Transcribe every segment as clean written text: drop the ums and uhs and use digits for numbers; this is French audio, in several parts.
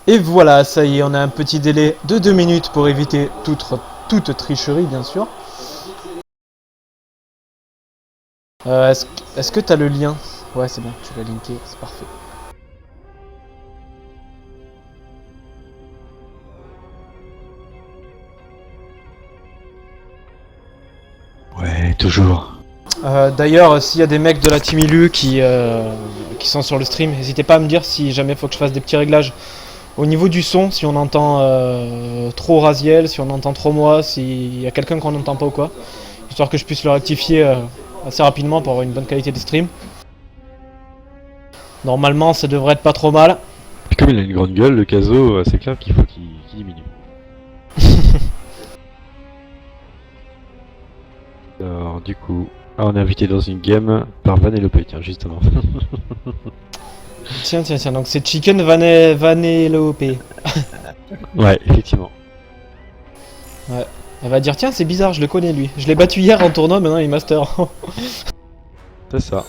Et voilà, ça y est, on a un petit délai de 2 minutes pour éviter toute tricherie, bien sûr. Est-ce que t'as le lien? Ouais, c'est bon, tu l'as linké, c'est parfait. Ouais, toujours. D'ailleurs, s'il y a des mecs de la Team Ilu qui sont sur le stream, n'hésitez pas à me dire si jamais il faut que je fasse des petits réglages au niveau du son, si on entend trop Raziel, si on entend trop moi, s'il y a quelqu'un qu'on n'entend pas ou quoi, histoire que je puisse le rectifier assez rapidement pour avoir une bonne qualité de stream. Normalement, ça devrait être pas trop mal. Puis comme il a une grande gueule, le Caso, c'est clair qu'il faut qu'il diminue. Alors, du coup, on est invité dans une game par Vanellope, tiens, justement. Tiens, donc c'est Chicken Vanellope. Ouais, effectivement. Ouais. Elle va dire, tiens, c'est bizarre, je le connais lui. Je l'ai battu hier en tournoi, maintenant il est master. C'est ça.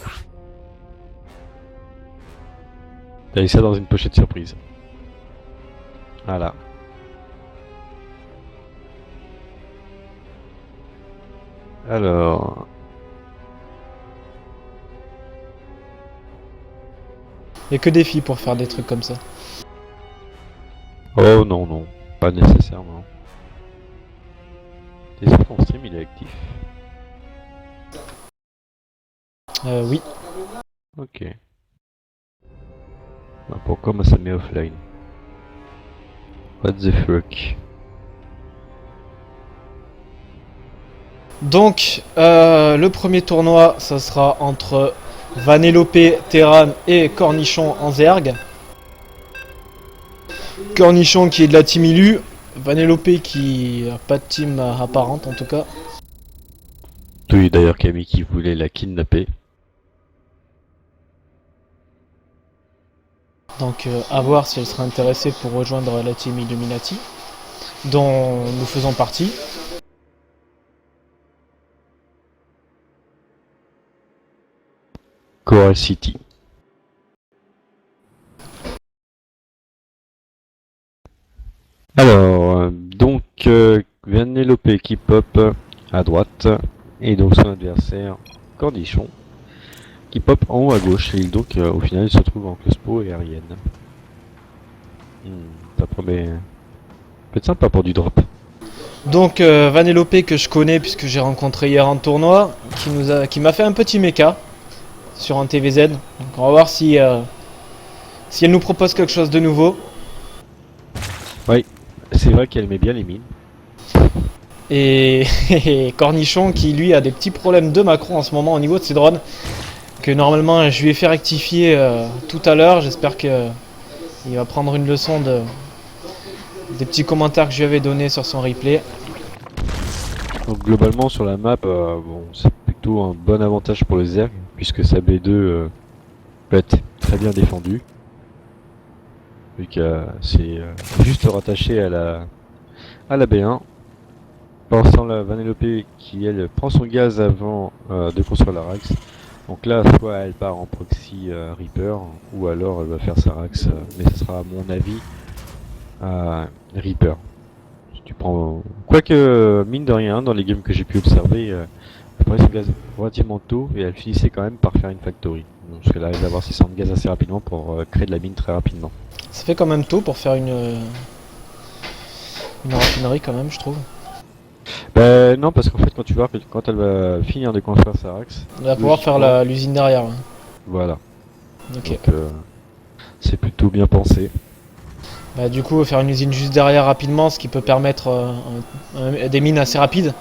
T'as mis ça dans une pochette surprise. Voilà. Alors... Y'a que des filles pour faire des trucs comme ça. Oh non, non. Pas nécessairement. T'es sûr que ton stream il est actif? Oui. Ok. Bah, pourquoi moi ça me met offline? What the fuck? Donc, le premier tournoi, ça sera entre Vanellope, Terran et Cornichon en Zerg. Cornichon qui est de la team Ilu, Vanellope qui a pas de team apparente en tout cas. Oui, d'ailleurs Camille qui voulait la kidnapper. Donc à voir si elle sera intéressée pour rejoindre la team Illuminati, dont nous faisons partie. Coral City. Alors, Vanellope qui pop à droite, et donc son adversaire, Cornichon, qui pop en haut à gauche, et donc au final il se trouve en Clospo et aérienne. Ça promet peut être sympa pour du drop. Donc Vanellope que je connais puisque j'ai rencontré hier en tournoi, qui m'a fait un petit mecha sur un TVZ. Donc on va voir si elle nous propose quelque chose de nouveau. Oui, c'est vrai qu'elle met bien les mines. Et Cornichon qui lui a des petits problèmes de macro en ce moment au niveau de ses drones. Que normalement je lui ai fait rectifier tout à l'heure. J'espère que il va prendre une leçon des petits commentaires que je lui avais donnés sur son replay. Donc globalement sur la map, bon, c'est plutôt un bon avantage pour le Zerg, puisque sa B2 peut être très bien défendue. Vu que c'est juste rattaché à la B1. Pensant la Vanellope qui elle prend son gaz avant de construire la Rax. Donc là, soit elle part en proxy Reaper, ou alors elle va faire sa Rax, mais ce sera à mon avis Reaper. Si tu prends... Quoique, mine de rien, dans les games que j'ai pu observer, elle prenait son gaz relativement tôt et elle finissait quand même par faire une factory. Donc elle arrive d'avoir 600 de gaz assez rapidement pour créer de la mine très rapidement. Ça fait quand même tôt pour faire une raffinerie quand même, je trouve. Ben non, parce qu'en fait, quand tu vois, quand elle va finir de construire sa Rax, On va pouvoir faire l'usine derrière. Ouais. voilà. Ok. Donc c'est plutôt bien pensé. Bah, du coup, faire une usine juste derrière rapidement, ce qui peut permettre des mines assez rapides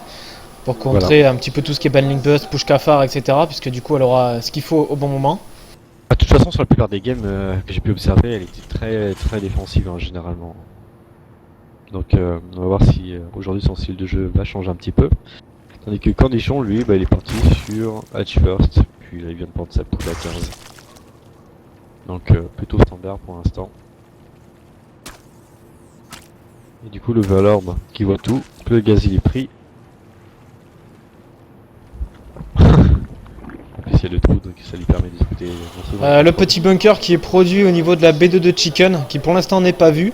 pour contrer un petit peu tout ce qui est Banling Bust, Push Cafard, etc. Puisque du coup, elle aura ce qu'il faut au bon moment. De toute façon, sur la plupart des games que j'ai pu observer, elle était très défensive généralement. Donc on va voir si aujourd'hui son style de jeu va changer un petit peu. Tandis que Cornichon, lui, bah, il est parti sur Hatch First, puis là il vient de prendre sa poule à 15. Donc plutôt standard pour l'instant. Et du coup le Valorbe qui voit tout, le gaz il est pris. il y a le trou, donc ça lui permet de discuter. Le petit bunker qui est produit au niveau de la B2 de Chicken, qui pour l'instant n'est pas vu.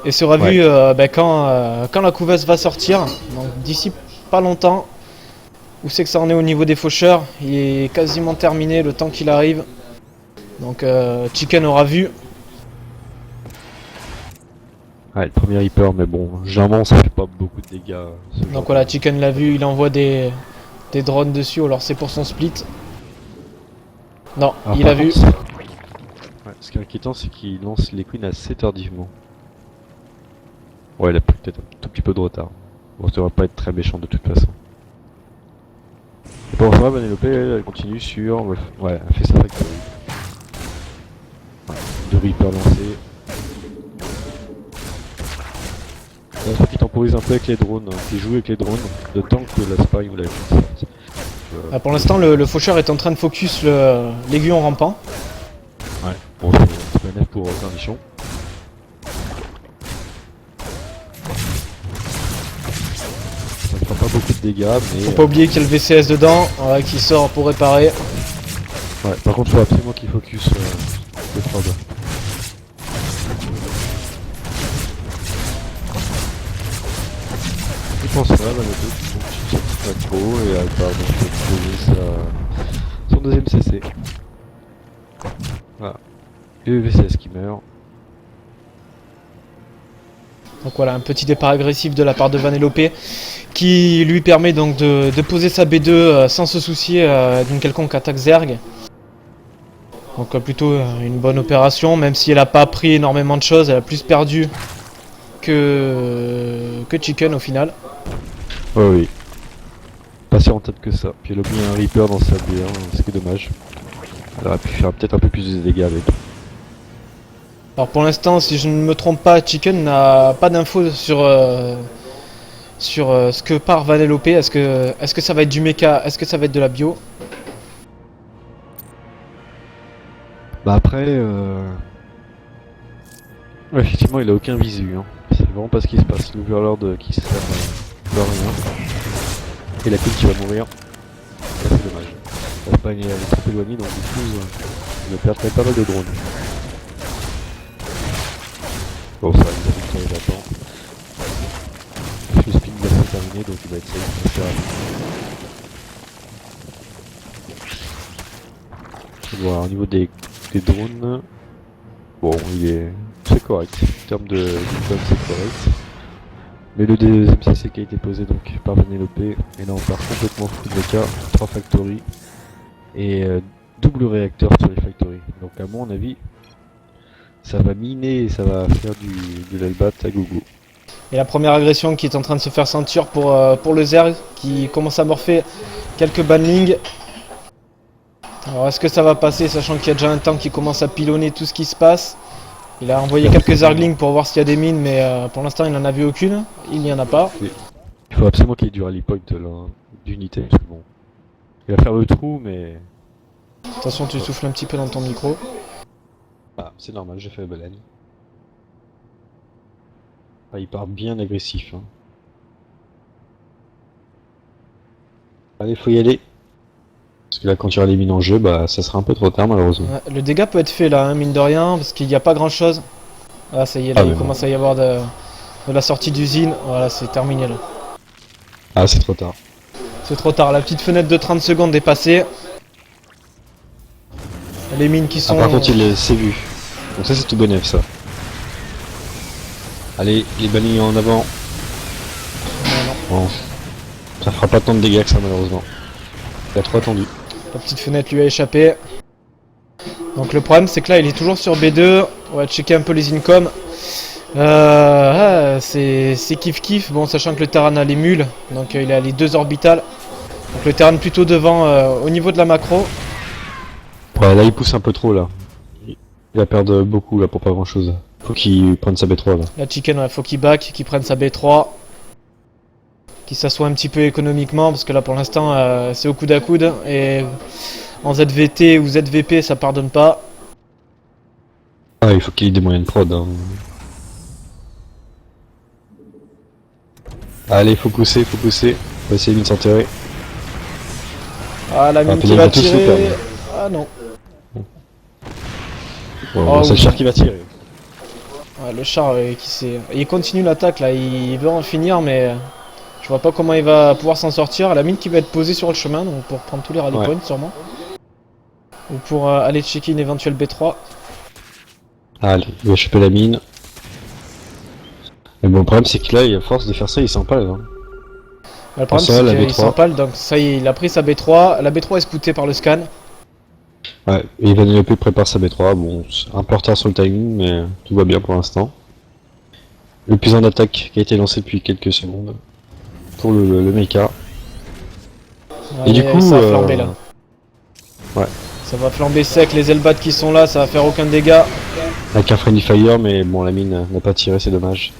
Et sera vu quand la couveuse va sortir. Donc d'ici pas longtemps. Où c'est que ça en est au niveau des faucheurs? Il est quasiment terminé le temps qu'il arrive. Donc Chicken aura vu. Ouais, le premier Reaper, mais bon, généralement ça fait pas beaucoup de dégâts. Donc voilà, Chicken l'a vu, il envoie des drones dessus, alors c'est pour son split. Non, il a vu. Ouais, ce qui est inquiétant, c'est qu'il lance les queens assez tardivement. Ouais, il a peut-être un tout petit peu de retard. Bon, ça va pas être très méchant de toute façon. Et bon, ça va, Vanellope, elle continue sur... Ouais, elle fait sa factory. Ouais, deux Reapers lancés. Il faut qu'il temporise un peu avec les drones, qu'il joue avec les drones, de temps que la spy ou la Pour l'instant, le faucheur est en train de focus l'aiguillon rampant. Ouais, bon, c'est pas net pour Cornichon. Ça ne fera pas beaucoup de dégâts, mais... Faut pas oublier qu'il y a le VCS dedans, qui sort pour réparer. Ouais, par contre, il faut absolument qu'il focus le Ford. Je pense là, la moto qui tombe sur sa petite macro et elle va donc poser son deuxième CC. Voilà. Et le VCS qui meurt. Donc voilà, un petit départ agressif de la part de Vanellope qui lui permet donc de poser sa B2 sans se soucier d'une quelconque attaque Zerg. Donc plutôt une bonne opération, même si elle a pas pris énormément de choses, elle a plus perdu que Chicken au final. Ouais, oui. Pas si en tête que ça. Puis elle a mis un Reaper dans sa B1, ce qui est dommage. Elle aurait pu faire peut-être un peu plus de dégâts avec. Alors pour l'instant, si je ne me trompe pas, Chicken n'a pas d'infos sur ce que part Vanellope. Est-ce que ça va être du mecha? Est-ce que ça va être de la bio? Bah après, ouais, effectivement, il a aucun visu. Hein. C'est vraiment pas ce qui se passe. L'Overlord qui sert de rien. Et la queen qui va mourir. Ça, c'est dommage. L'Espagne est trop éloignée, donc du coup, il va perdre pas mal de drones. Bon, ça va, il a victoire et j'attends. Le spin va se terminer, donc il va être safe. On va voir au niveau des drones. Bon, c'est correct. En termes de gun, c'est correct. Mais le deuxième CC qui a été posé donc par Vanellope, et là on part complètement full mecha, 3 factories et double réacteur sur les factories. Donc à mon avis, ça va miner et ça va faire de l'Elbat à gogo. Et la première agression qui est en train de se faire sentir pour le Zerg, qui commence à morpher quelques banlings. Alors est-ce que ça va passer, sachant qu'il y a déjà un tank qui commence à pilonner tout ce qui se passe? Il a envoyé quelques Zerglings pour voir s'il y a des mines, mais pour l'instant il n'en a vu aucune. Il n'y en a pas. Il faut absolument qu'il y ait du rally point d'unité, parce que bon, il va faire le trou, mais... Attention, tu souffles un petit peu dans ton micro. Ah, c'est normal, j'ai fait la baleine. Ah, il part bien agressif. Hein. Allez, faut y aller. Parce que là, quand il y aura les mines en jeu, bah ça sera un peu trop tard malheureusement. Ouais, le dégât peut être fait là, hein, mine de rien, parce qu'il n'y a pas grand chose. Ah, ça y est, là, il commence à y avoir de la sortie d'usine. Voilà, c'est terminé là. Ah, c'est trop tard. C'est trop tard, la petite fenêtre de 30 secondes est passée. Les mines qui sont... Ah, par contre, il s'est vu. Donc ça, c'est tout bénef, ça. Allez, les balayés en avant. Non. Bon. Ça fera pas tant de dégâts que ça, malheureusement. Il a trop attendu. La petite fenêtre lui a échappé. Donc le problème, c'est que là, il est toujours sur B2. On va checker un peu les incoms. C'est kiff kiff. Bon, sachant que le Terran a les mules. Donc il a les 2 orbitales. Donc le Terran plutôt devant au niveau de la macro. Ouais, là, il pousse un peu trop, là. Il va perdre beaucoup, là, pour pas grand-chose. Faut qu'il prenne sa B3, là. La Chicken, ouais, faut qu'il back, qu'il prenne sa B3. Qu'il s'assoie un petit peu économiquement. Parce que là, pour l'instant, c'est au coude à coude. Et en ZVT ou ZVP, ça pardonne pas. Ah, il faut qu'il ait des moyens de prod. Hein. Allez, faut pousser. On va essayer de s'enterrer. Ah, la mine puis qui là, va ils vont tous tirer. le perdre. Ah non. Bon, c'est oui. le char qui va tirer. Ouais, le char qui s'est... Il continue l'attaque là, il veut en finir mais je vois pas comment il va pouvoir s'en sortir. La mine qui va être posée sur le chemin donc pour prendre tous les rally Ouais. points sûrement. Ou pour aller checker une éventuelle B3. Allez, il va choper la mine. Mais bon, le problème c'est que là, à force de faire ça, il s'empale. Hein. Le problème ça, c'est la qu'il B3. s'empale donc ça y est, il a pris sa B3. La B3 est scoutée par le scan. Ouais, et Vanellope prépare sa B3. Bon, c'est un peu en retard sur le timing, mais tout va bien pour l'instant. Le puissant d'attaque qui a été lancé depuis quelques secondes pour le mecha. Ouais, Et du coup, ça va flamber là. ouais. Ça va flamber sec, les Elbats qui sont là, ça va faire aucun dégât. Avec un Friendly Fire, mais bon, la mine n'a pas tiré, c'est dommage.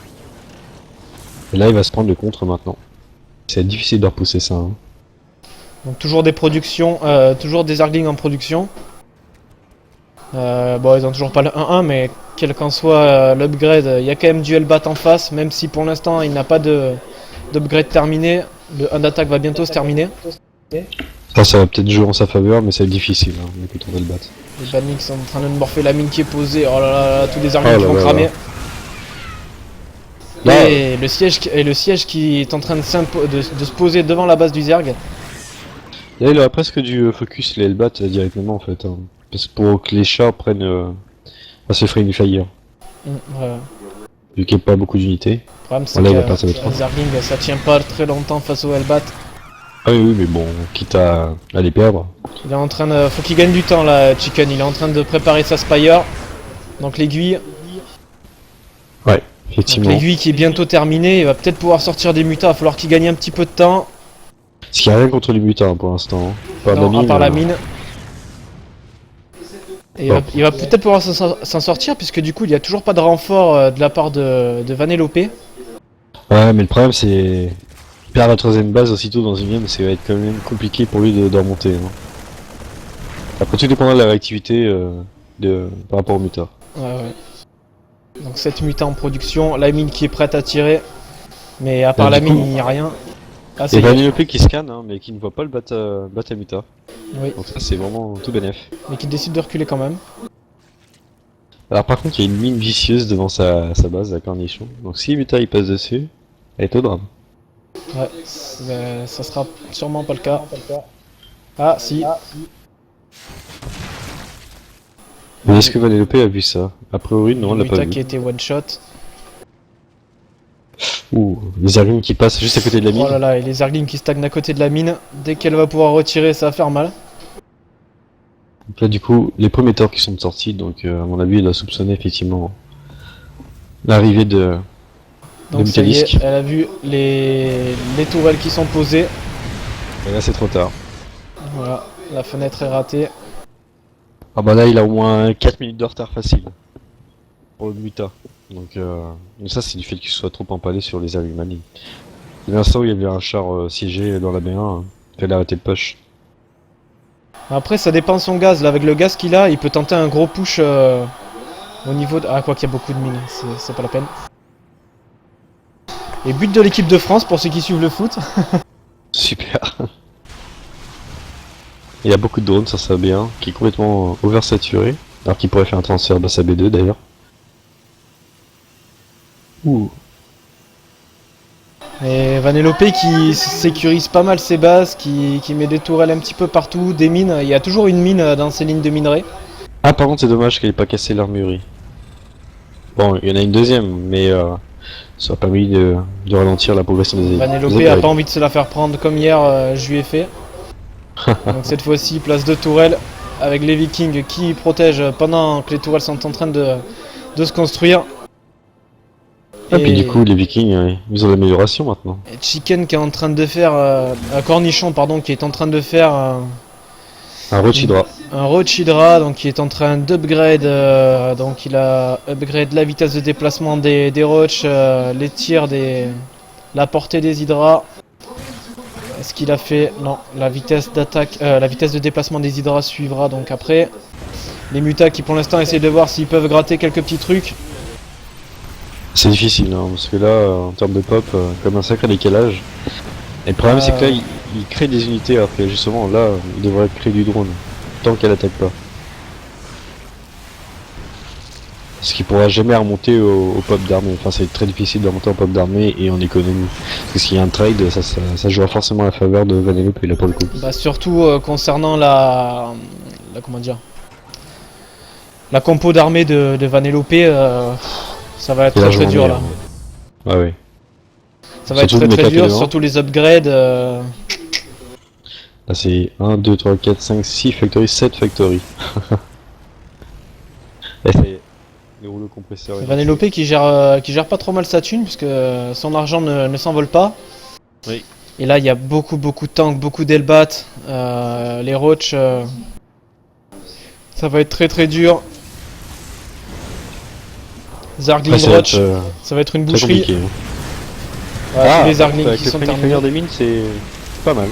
Et là, il va se prendre le contre maintenant. C'est difficile de repousser ça. Hein. Donc toujours des productions, toujours des Zerglings en production. Bon, ils ont toujours pas le 1-1, mais quel qu'en soit l'upgrade, il y a quand même du Hellbat en face, même si pour l'instant il n'a pas d'upgrade terminé. Le 1 d'attaque va bientôt se terminer. Ça va peut-être jouer en sa faveur, mais ça va être difficile, hein, avec autant de le battre. Les Badniks sont en train de morpher la mine qui est posée. Oh là là, là tous les Zerglings Oh qui là vont là cramer. Là. Et le siège qui est en train de se poser devant la base du Zerg. Là, il aurait presque dû focus les Hellbat directement en fait. Hein. Parce que pour que les chars prennent ce Friendly Fire. Ouais. Vu qu'il n'y a pas beaucoup d'unités. Le problème c'est Là, il va que passer avec les 3. Zerglings ça tient pas très longtemps face au Hellbat. Ah oui, mais bon, quitte à les perdre. Il est en train de... Faut qu'il gagne du temps là, Chicken. Il est en train de préparer sa Spire. Donc l'aiguille. Ouais, Donc effectivement. l'aiguille qui est bientôt terminée. Il va peut-être pouvoir sortir des mutas. Il va falloir qu'il gagne un petit peu de temps. Parce qu'il n'y a rien contre les mutins pour l'instant. Hein. Par Non, la mine, à part la mine. Et Bon. il va peut-être pouvoir s'en sortir puisque du coup il n'y a toujours pas de renfort de la part de Vanellope. Ouais, mais le problème c'est... Perdre la troisième base aussitôt dans une game, ça va être quand même compliqué pour lui de remonter. Hein. Après tout dépendra de la réactivité par rapport au muta. Ouais. Donc 7 mutas en production. La mine qui est prête à tirer. Mais à part du la coup- mine il n'y a rien. Ah Et c'est Vanellope qui scanne, hein, mais qui ne voit pas le bat à muta. Oui, Donc ça c'est vraiment tout bénef. mais qui décide de reculer quand même. Alors par contre il y a une mine vicieuse devant sa base, la cornichon. Donc si muta il passe dessus, elle est au drame. Ouais, ça sera sûrement pas le cas. Ah si. Mais est-ce que Vanellope a vu ça? A priori non, elle l'a pas Muta vu. qui était one shot. Ouh, les Zerglings qui passent juste à côté de la mine. Oh là là, et les Zerglings qui stagnent à côté de la mine. Dès qu'elle va pouvoir retirer, ça va faire mal. Donc là du coup, les premiers torts qui sont sortis, donc à mon avis il a soupçonné effectivement l'arrivée de Donc ça y Mutalisque. est, elle a vu les tourelles qui sont posées. Et là c'est trop tard. Voilà, la fenêtre est ratée. Ah bah là il a au moins 4 minutes de retard facile. Pour le Muta. Donc ça c'est du fait qu'il soit trop empalé sur les Alumani. L'instant où il y avait un char siégé dans la B1, hein, il fallait arrêter le push. Après, ça dépend de son gaz. Là, avec le gaz qu'il a, il peut tenter un gros push au niveau de... Ah, quoi qu'il y a beaucoup de mines, c'est pas la peine. Et but de l'équipe de France pour ceux qui suivent le foot. Super. Il y a beaucoup de drones sur sa B1 qui est complètement oversaturé. Alors qu'il pourrait faire un transfert de sa B2 d'ailleurs. Ouh. Et Vanellope qui sécurise pas mal ses bases, qui met des tourelles un petit peu partout, des mines. Il y a toujours une mine dans ses lignes de minerais. Ah par contre c'est dommage qu'elle ait pas cassé l'armurerie. Bon, il y en a une deuxième, mais ça a permis de ralentir la progression des Vanellope des a upgrades. pas envie de se la faire prendre comme hier, je lui ai fait. Donc cette fois-ci, place de tourelles avec les Vikings qui protègent pendant que les tourelles sont en train de se construire. Ah, puis du coup, les Vikings, ils ont l'amélioration maintenant. Et Chicken qui est en train de faire Cornichon pardon, qui est en train de faire Un Rochidra. un Rochidra, donc qui est en train d'upgrade, donc il a upgrade la vitesse de déplacement des Roach, les tirs la portée des Hydras. Est-ce qu'il a fait... Non, la vitesse d'attaque, la vitesse de déplacement des Hydras suivra donc après. Les Mutas qui pour l'instant essayent de voir s'ils peuvent gratter quelques petits trucs. C'est difficile, hein, parce que là, en termes de pop, comme un sacré décalage. Et le problème, c'est que là, il crée des unités alors que justement là, il devrait créer du drone. Tant qu'elle attaque pas. Ce qui pourra jamais remonter au pop d'armée. Enfin, c'est très difficile de remonter en pop d'armée et en économie. Parce que s'il y a un trade, ça jouera forcément à la faveur de Vanellope là pour le coup. Bah surtout concernant la comment dire, la compo d'armée de Vanellope, ça va être Et la très dur journée, là. Ouais, ouais. Ça va être Surtout très le très méta dur, T2, hein. surtout les upgrades. Là c'est 1, 2, 3, 4, 5, 6 factories, 7 factories. Et c'est le rouleau compresseur. Vanellope qui gère pas trop mal sa thune puisque son argent ne s'envole pas. Oui. Et là il y a beaucoup de tanks, beaucoup d'Elbat, les Roach, ça va être très très dur. Zargling Ouais, ça va Roach, être, ça va être une très boucherie. compliqué. Voilà, tous les Zarglings avec qui le sont Fenrir terminés. des mines, c'est pas mal.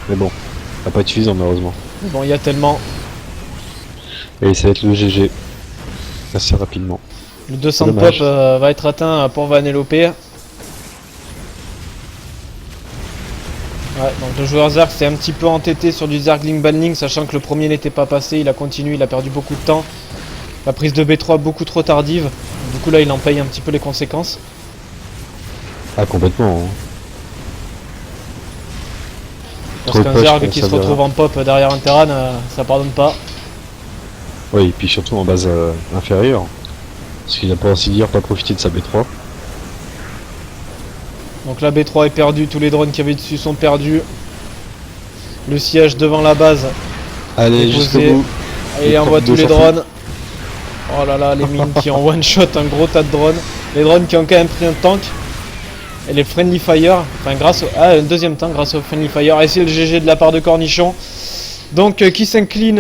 Mais bon, ça va pas être suffisant malheureusement. Bon, il y a tellement. Et ça va être le GG. Assez rapidement. Le 200 C'est pop dommage. va être atteint pour Vanellope. Ouais, donc le joueur Zarg s'est un petit peu entêté sur du Zargling Banling, sachant que le premier n'était pas passé, il a continué, il a perdu beaucoup de temps. La prise de B3 beaucoup trop tardive, du coup là il en paye un petit peu les conséquences. Ah complètement. Hein. Parce Trop qu'un de push, Zarg ça qui se servira. retrouve en pop derrière un Terran, ça pardonne pas. Oui, et puis surtout en base inférieure. Parce qu'il a pour ainsi dire pas profité de sa B3. Donc la B3 est perdue, tous les drones qui avaient dessus sont perdus. Le siège devant la base. Allez, Déposé. jusqu'au bout. Et il envoie tous les drones. Oh là là, les mines qui ont one shot un gros tas de drones. Les drones qui ont quand même pris un tank. Et les friendly fire, enfin grâce au... Ah, un deuxième tank grâce au friendly fire. Et c'est le GG de la part de Cornichon. Donc qui s'incline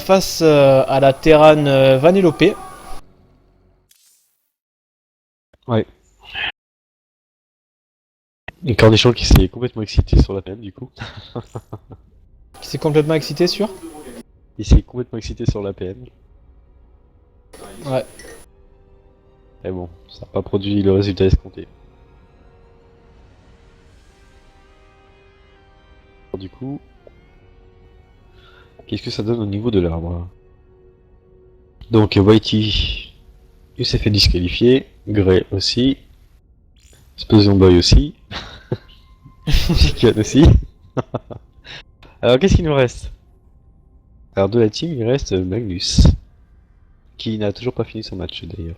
face à la Terran Vanellope. Ouais. Et Cornichon qui s'est complètement excité sur la peine du coup. Qui s'est complètement excité sur. Il s'est complètement excité sur la PM. Ouais. Mais bon, ça n'a pas produit le résultat escompté. Du coup, qu'est-ce que ça donne au niveau de l'arbre? Donc Whitey, il s'est fait disqualifier, Grey aussi, Explosion Boy aussi, Chicken aussi. Alors qu'est-ce qu'il nous reste? Alors de la team, il reste Magnus, qui n'a toujours pas fini son match d'ailleurs.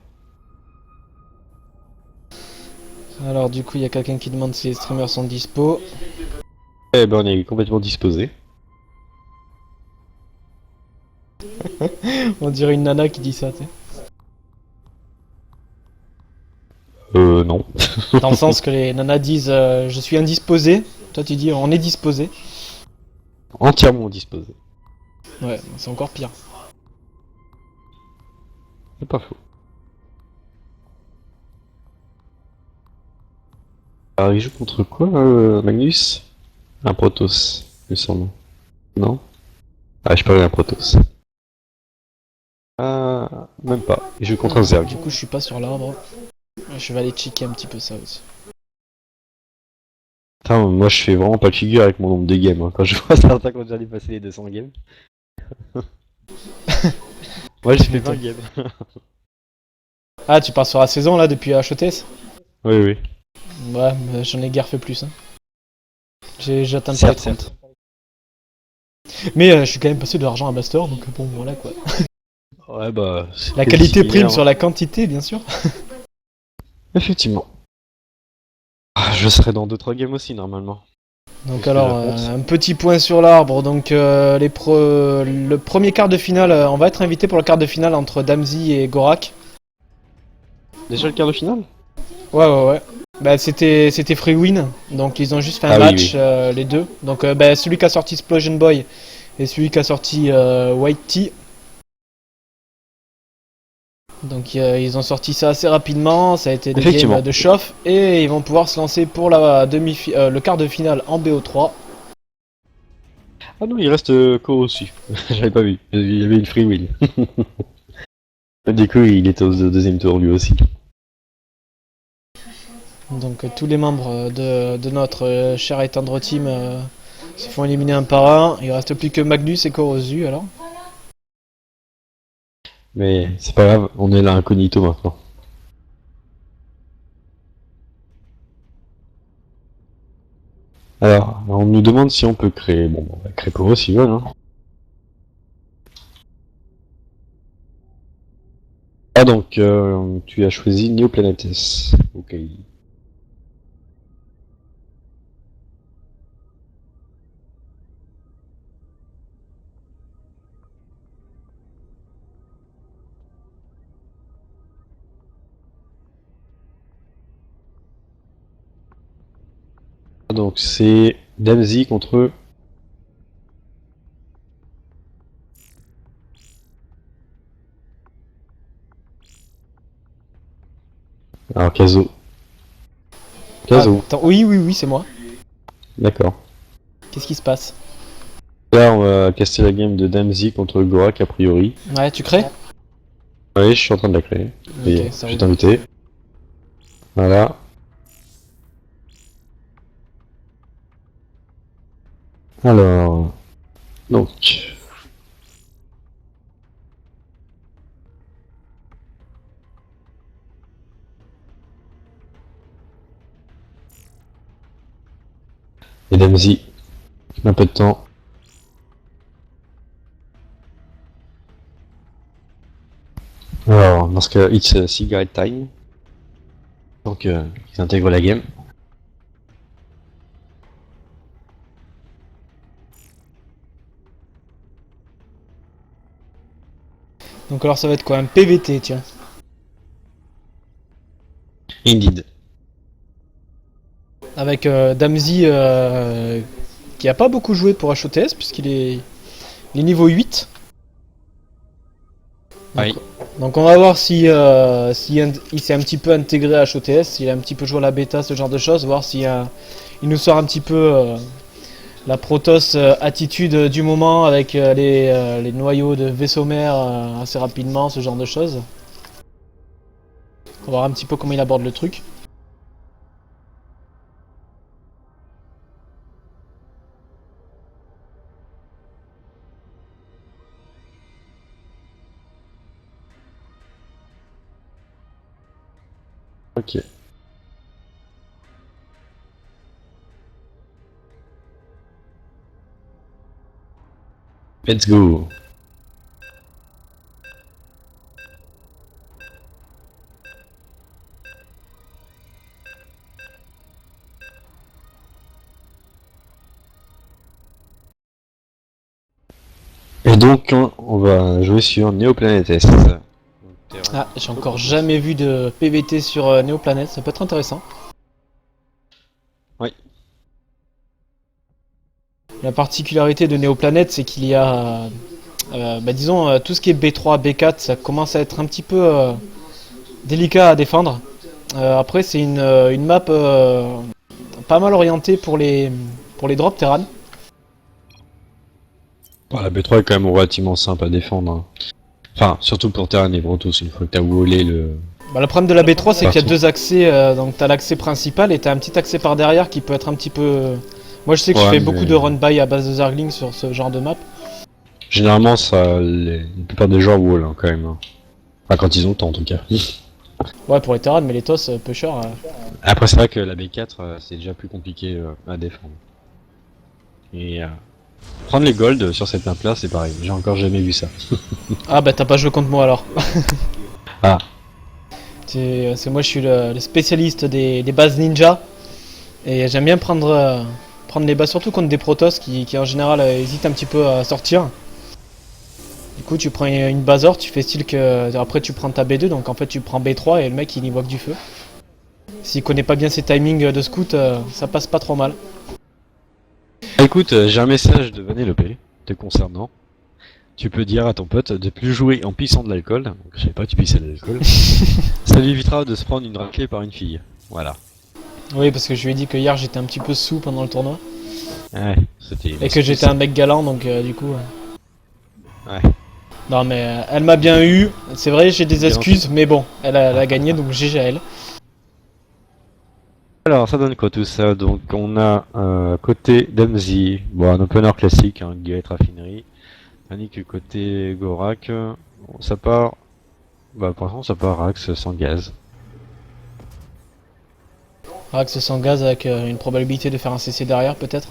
Alors du coup il y a quelqu'un qui demande si les streamers sont dispo. Eh ben on est complètement disposé. On dirait une nana qui dit ça, tu sais. Non. Dans le sens que les nanas disent je suis indisposé. Toi tu dis on est disposé. Entièrement disposé. Ouais, c'est encore pire. C'est pas faux. Alors il joue contre quoi, Magnus? Un Protoss, il me semble. Non? Ah, je parlais d'un Protoss. Ah, même pas. Il joue contre un Zerg. Du coup je suis pas sur l'arbre. Je vais aller checker un petit peu ça aussi. Putain, moi je fais vraiment pas de figure avec mon nombre de games. Hein. Quand je vois certains quand j'allais passer les 200 games. Moi j'ai fait 20 games. Ah tu pars sur la saison là depuis HETS? Oui, oui. Ouais, mais j'en ai guère fait plus. Hein. J'atteins pas les Certes, 30. certes. Mais je suis quand même passé de l'argent à Master, donc bon voilà quoi. Ouais, bah. La c'est qualité similaire, prime hein. sur la quantité bien sûr. Effectivement. Ah, je serai dans 2-3 games aussi normalement. Donc Parce que alors, la course. un petit point sur l'arbre. Donc le premier quart de finale, on va être invité pour le quart de finale entre Damzi et Gorak. Déjà le quart de finale? Ouais. Bah c'était free win, donc ils ont juste fait un Ah oui, match oui. les deux. Donc bah, celui qui a sorti Explosion Boy et celui qui a sorti White Tea. Donc ils ont sorti ça assez rapidement, ça a été des Effectivement. games de chauffe et ils vont pouvoir se lancer pour le quart de finale en BO3. Ah non, il reste Ko aussi. J'avais pas vu. Il y avait une free win. Du coup, il était au deuxième tour lui aussi. Donc tous les membres de notre cher et tendre team se font éliminer un par un. Il reste plus que Magnus et Korosu alors. Mais c'est pas grave, on est là incognito maintenant. Alors, on nous demande si on peut créer. Bon, on va créer pour eux s'ils veulent. Hein. Ah donc, tu as choisi Neoplanetes. Ok. Donc c'est Damzi contre... Alors Kazo. Kazo, Attends, oui, c'est moi. d'accord. Qu'est-ce qui se passe? Là on va caster la game de Damzi contre Gorak a priori. Ouais, tu crées? Oui, je suis en train de la créer. Et Ok, ça je vais roule. t'inviter. Voilà. Alors... Donc... Et Damzi, un peu de temps. Alors, dans ce cas, it's cigarette time. Donc, ils intègrent la game. Donc alors ça va être quoi? Un PVT, tiens. Indeed. Avec Damzi qui a pas beaucoup joué pour HOTS puisqu'il est, il est niveau 8. Donc, Oui. donc on va voir si, il s'est un petit peu intégré à HOTS, s'il a un petit peu joué à la bêta, ce genre de choses, voir si il nous sort un petit peu la Protoss attitude du moment avec les noyaux de vaisseau mère assez rapidement, ce genre de choses. On va voir un petit peu comment il aborde le truc. Ok. Let's go. Et donc, on va jouer sur Neoplanetes. Ah, j'ai encore jamais vu de PVT sur Neoplanet, ça peut être intéressant. Oui. La particularité de Neoplanet, c'est qu'il y a, disons, tout ce qui est B3, B4, ça commence à être un petit peu délicat à défendre. Après, c'est une map pas mal orientée pour les drops Terran. Bon, la B3 est quand même relativement simple à défendre. Hein. Enfin, surtout pour Terran et Protoss, une fois que t'as wallé le... Bah, le problème de la B3, c'est qu'il y a Partout. deux accès. Donc, t'as l'accès principal et t'as un petit accès par derrière qui peut être un petit peu. Moi, je sais que je Ouais, fais mais- beaucoup de run-by à base de Zergling sur ce genre de map. Généralement, ça, la plupart des joueurs wall hein, quand même. Hein. Enfin, quand ils ont le temps en tout cas. Ouais, pour les Terran, mais les TOS, pusher. Après, c'est vrai que la B4, c'est déjà plus compliqué à défendre. Et prendre les golds sur cette map-là, c'est pareil. J'ai encore jamais vu ça. Ah, bah, t'as pas joué contre moi alors. Ah. C'est moi, je suis le spécialiste des bases ninja. Et j'aime bien prendre les bases, surtout contre des Protoss qui en général hésitent un petit peu à sortir. Du coup, tu prends une base or, tu fais style que. Après, tu prends ta B2, donc en fait, tu prends B3 et le mec il y voit que du feu. S'il connaît pas bien ses timings de scout, ça passe pas trop mal. Écoute, j'ai un message de Vanellope te concernant. Tu peux dire à ton pote de plus jouer en pissant de l'alcool. Donc, je savais pas que tu pissais de l'alcool. Ça lui évitera de se prendre une raclée par une fille. Voilà. Oui, parce que je lui ai dit que hier j'étais un petit peu sous pendant le tournoi. Ouais, c'était... Et que j'étais un mec galant, donc du coup. Ouais. Non, mais elle m'a bien eu. C'est vrai, j'ai des Bien excuses, mais bon, elle a gagné, donc GG à elle. Alors, ça donne quoi tout ça? Donc, on a côté Damzi, bon, un opener classique, hein, Gate Raffinerie. Tandis que côté Gorak, ça part. Bah, par contre, ça part Rax sans gaz. Rax sans gaz avec une probabilité de faire un CC derrière peut-être.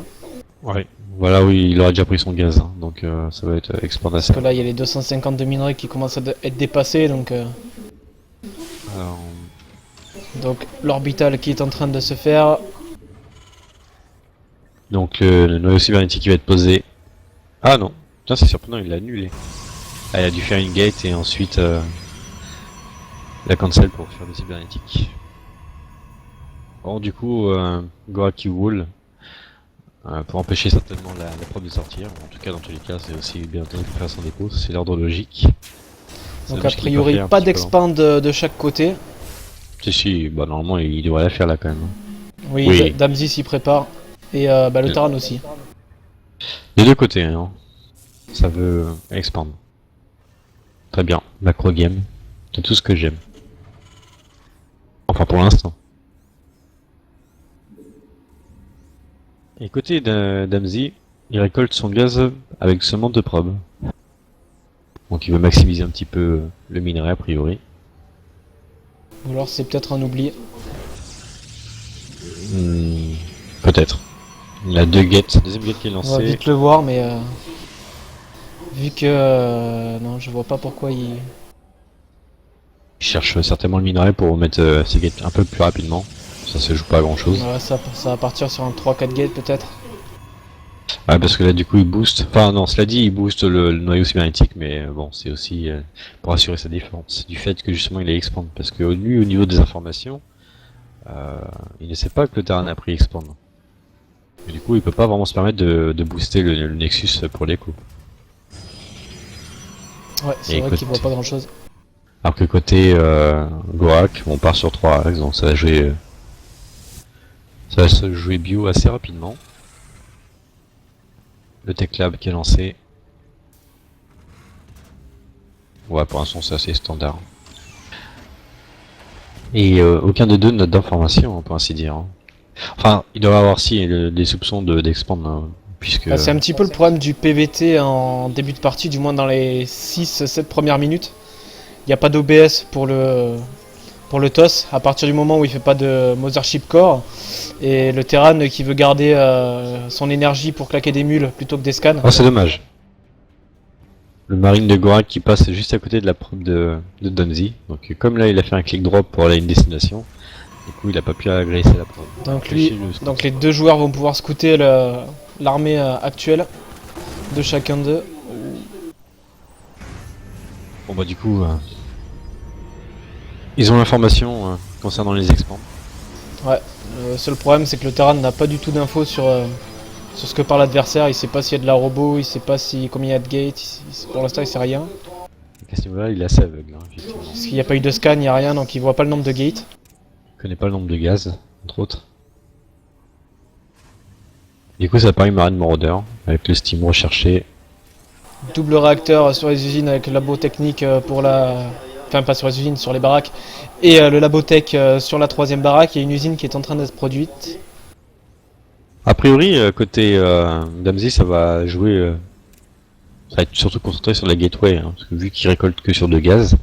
Ouais. Voilà, oui, il aurait déjà pris son gaz, hein, donc ça va être Parce que là il y a les 250 de minerais qui commencent à être dépassés Alors, donc l'orbital qui est en train de se faire. donc le noyau cybernétique qui va être posé. Ah non, putain, c'est surprenant, il l'a annulé. Ah, il a dû faire une gate et ensuite la cancel pour faire le cybernétique. Bon, du coup, Gorak qui wall pour empêcher certainement la probe de sortir. En tout cas, dans tous les cas, c'est aussi bientôt de faire son dépôt, c'est l'ordre logique. Donc a priori pas d'expand de chaque côté. Si, bah normalement il devrait la faire là quand même. Oui, Oui. Damzi s'y prépare. Et le Taran aussi. Des deux côtés, hein. Ça veut expand. Très bien, macro game. C'est tout ce que j'aime. Enfin pour l'instant. Et côté d'Amzi, il récolte son gaz avec seulement 2 probes. Donc il veut maximiser un petit peu le minerai a priori. Ou alors c'est peut-être un oubli. Peut-être. Il a 2 gates, deuxième gate qui est On va lancé. vite le voir mais vu que non je vois pas pourquoi il... Il cherche certainement le minerai pour mettre ses gates un peu plus rapidement. Ça se joue pas à grand chose. Ouais, ça va partir sur un 3-4 gate peut-être. Ouais, parce que là du coup il booste. Enfin non, cela dit, il booste le noyau cybernétique, mais bon, c'est aussi pour assurer sa défense. Du fait que justement il est expand. Parce que lui, au niveau des informations, il ne sait pas que le Terran a pris expand. Et du coup, il peut pas vraiment se permettre de booster le Nexus pour l'écho. Ouais, c'est vrai qu'il voit pas grand chose. Alors que côté Gorak, on part sur 3 axes, donc ça va jouer. Ça va se jouer bio assez rapidement. Le Tech Lab qui est lancé. Ouais, pour l'instant c'est assez standard. Et aucun des deux n'a d'informations, pour ainsi dire. Enfin, il doit avoir si des soupçons d'expand, hein, puisque... Bah, c'est un petit peu le problème du PVT en début de partie, du moins dans les 6-7 premières minutes. Il n'y a pas d'OBS pour le TOS, à partir du moment où il fait pas de Mothership Core. Et le Terran qui veut garder son énergie pour claquer des mules plutôt que des scans. Oh, c'est dommage. Le marine de Gorak qui passe juste à côté de la probe de Donzi. Donc comme là il a fait un click drop pour aller à une destination, du coup il a pas pu agresser la probe. Donc les deux joueurs vont pouvoir scouter l'armée actuelle de chacun d'eux. Bon bah du coup ils ont l'information concernant les expands. Ouais, le seul problème c'est que le Terran n'a pas du tout d'infos sur ce que parle l'adversaire. Il sait pas s'il y a de la robot, il sait pas combien il y a de gates, pour l'instant il sait rien. À ce niveau-là il est assez aveugle, hein, effectivement. Parce qu'il n'y a pas eu de scan, il n'y a rien, donc il voit pas le nombre de gates. Il connaît pas le nombre de gaz, entre autres. Du coup ça paraît une marine marauder, avec le steam recherché. Double réacteur sur les usines avec le labo technique pour la... Enfin pas sur les usines, sur les baraques. Et le labo tech sur la troisième baraque, il y a une usine qui est en train d'être produite. A priori, côté Damzi, ça va jouer... ça va être surtout concentré sur la gateway, hein, parce que vu qu'il récolte que sur 2 gaz, ça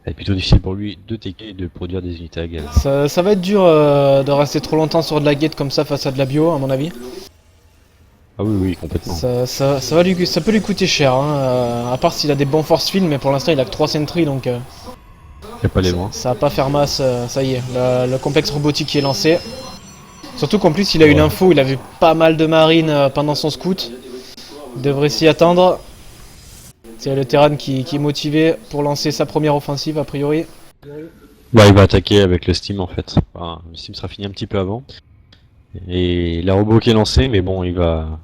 va être plutôt difficile pour lui de taker et de produire des unités à gaz. Ça va être dur de rester trop longtemps sur de la gate comme ça face à de la bio, à mon avis. Ah oui, oui, complètement. Ça peut lui coûter cher, hein, à part s'il a des bons force field, mais pour l'instant il a que 3 sentries, donc Il n'y a pas les loin. ça va pas faire masse, ça y est, le complexe robotique qui est lancé. Surtout qu'en plus il a eu l'info, il a vu pas mal de marines pendant son scout. Il devrait s'y attendre. C'est le Terran qui est motivé pour lancer sa première offensive a priori. Bah, il va attaquer avec le steam en fait. Enfin, le steam sera fini un petit peu avant. Et la robot qui est lancée, mais bon, il va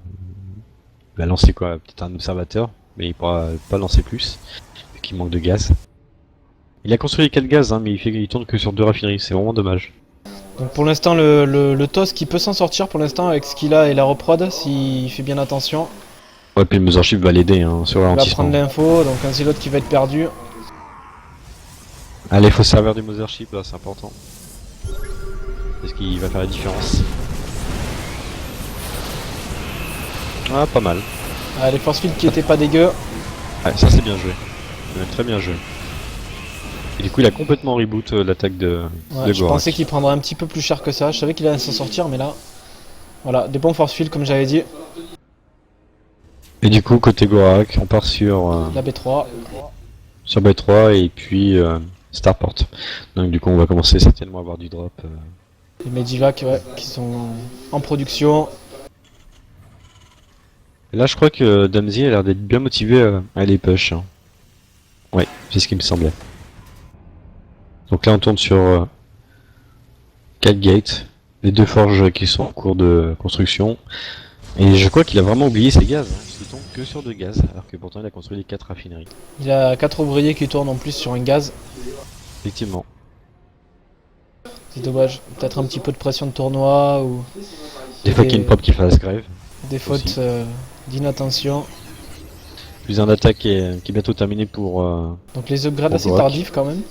lancer quoi? Peut-être un observateur, mais il pourra pas lancer plus, vu qu'il manque de gaz. Il a construit les 4 gaz, hein, mais il tourne que sur 2 raffineries, c'est vraiment dommage. Donc pour l'instant le TOS qui peut s'en sortir pour l'instant avec ce qu'il a et la reprod s'il fait bien attention. Ouais, puis le Mothership va l'aider hein, sur Il va ralentissement. prendre l'info, donc un silote qui va être perdu. Allez, faut servir du Mothership là, c'est important. Est-ce qu'il va faire la différence? Ah, pas mal. Ah, les force field qui étaient pas dégueu. Ouais, ça c'est bien joué. C'est même très bien joué. Et du coup, il a complètement reboot l'attaque de Ouais, je Gorak. pensais qu'il prendrait un petit peu plus cher que ça. Je savais qu'il allait s'en sortir, mais là, voilà, des bons force field comme j'avais dit. Et du coup, côté Gorak, on part sur La B3. B3 et puis Starport. Donc du coup, on va commencer certainement à avoir du drop. Les Medivac, ouais, qui sont en production. Et là, je crois que Damsey a l'air d'être bien motivé à aller push. Hein. Ouais, c'est ce qui me semblait. Donc là, on tourne sur 4 gates, les 2 forges qui sont en cours de construction. Et je crois qu'il a vraiment oublié ses gaz, hein, parce qu'il tombe que sur 2 gaz, alors que pourtant il a construit les 4 raffineries. Il a 4 ouvriers qui tournent en plus sur un gaz. Effectivement. C'est dommage. Peut-être un petit peu de pression de tournoi ou Des fois qu'il y a une prop qui fasse grève. des fautes d'inattention. Plus un attaque qui est bientôt terminé pour... Donc les upgrades Pour assez Gorak. tardifs quand même.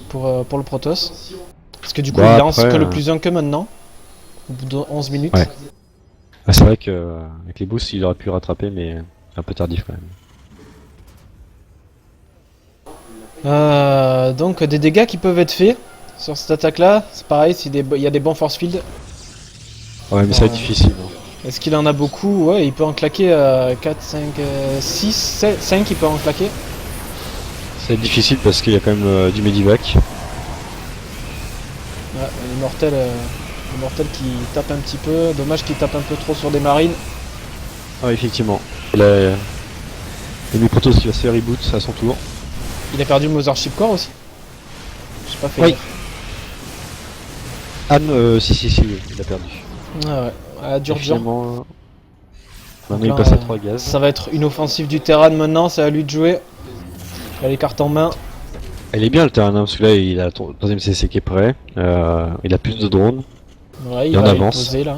Pour le Protoss. Parce que du coup, Bah, il lance après, que le plus 1 que maintenant. Au bout de 11 minutes. Ouais. Ah, c'est vrai que avec les boosts, il aurait pu rattraper, mais un peu tardif quand même. Donc des dégâts qui peuvent être faits sur cette attaque là. C'est pareil, il y a des bons force field. Ouais, mais ça va être difficile. Hein. Est-ce qu'il en a beaucoup? Ouais, il peut en claquer 4, 5, 6, 7, 5 il peut en claquer. Ça va être difficile parce qu'il y a quand même du medivac. Ouais, les mortels qui tapent un petit peu. Dommage qu'il tape un peu trop sur des marines. Ah, effectivement. Et là, il y a Protoss qui va se faire reboot à son tour. Il a perdu Mothership Core aussi. J'ai pas fait Oui. gaffe. Anne, si, il a perdu. Ah ouais, ah, dur Et dur. finalement, maintenant Donc il là, passe à 3 gaz. Ça va être une offensive du Terran maintenant, c'est à lui de jouer. Il a les cartes en main. Elle est bien le terrain, hein, parce que là il a le troisième CC qui est prêt. Il a plus de drones. Ouais, il Il en va les avance. poser là.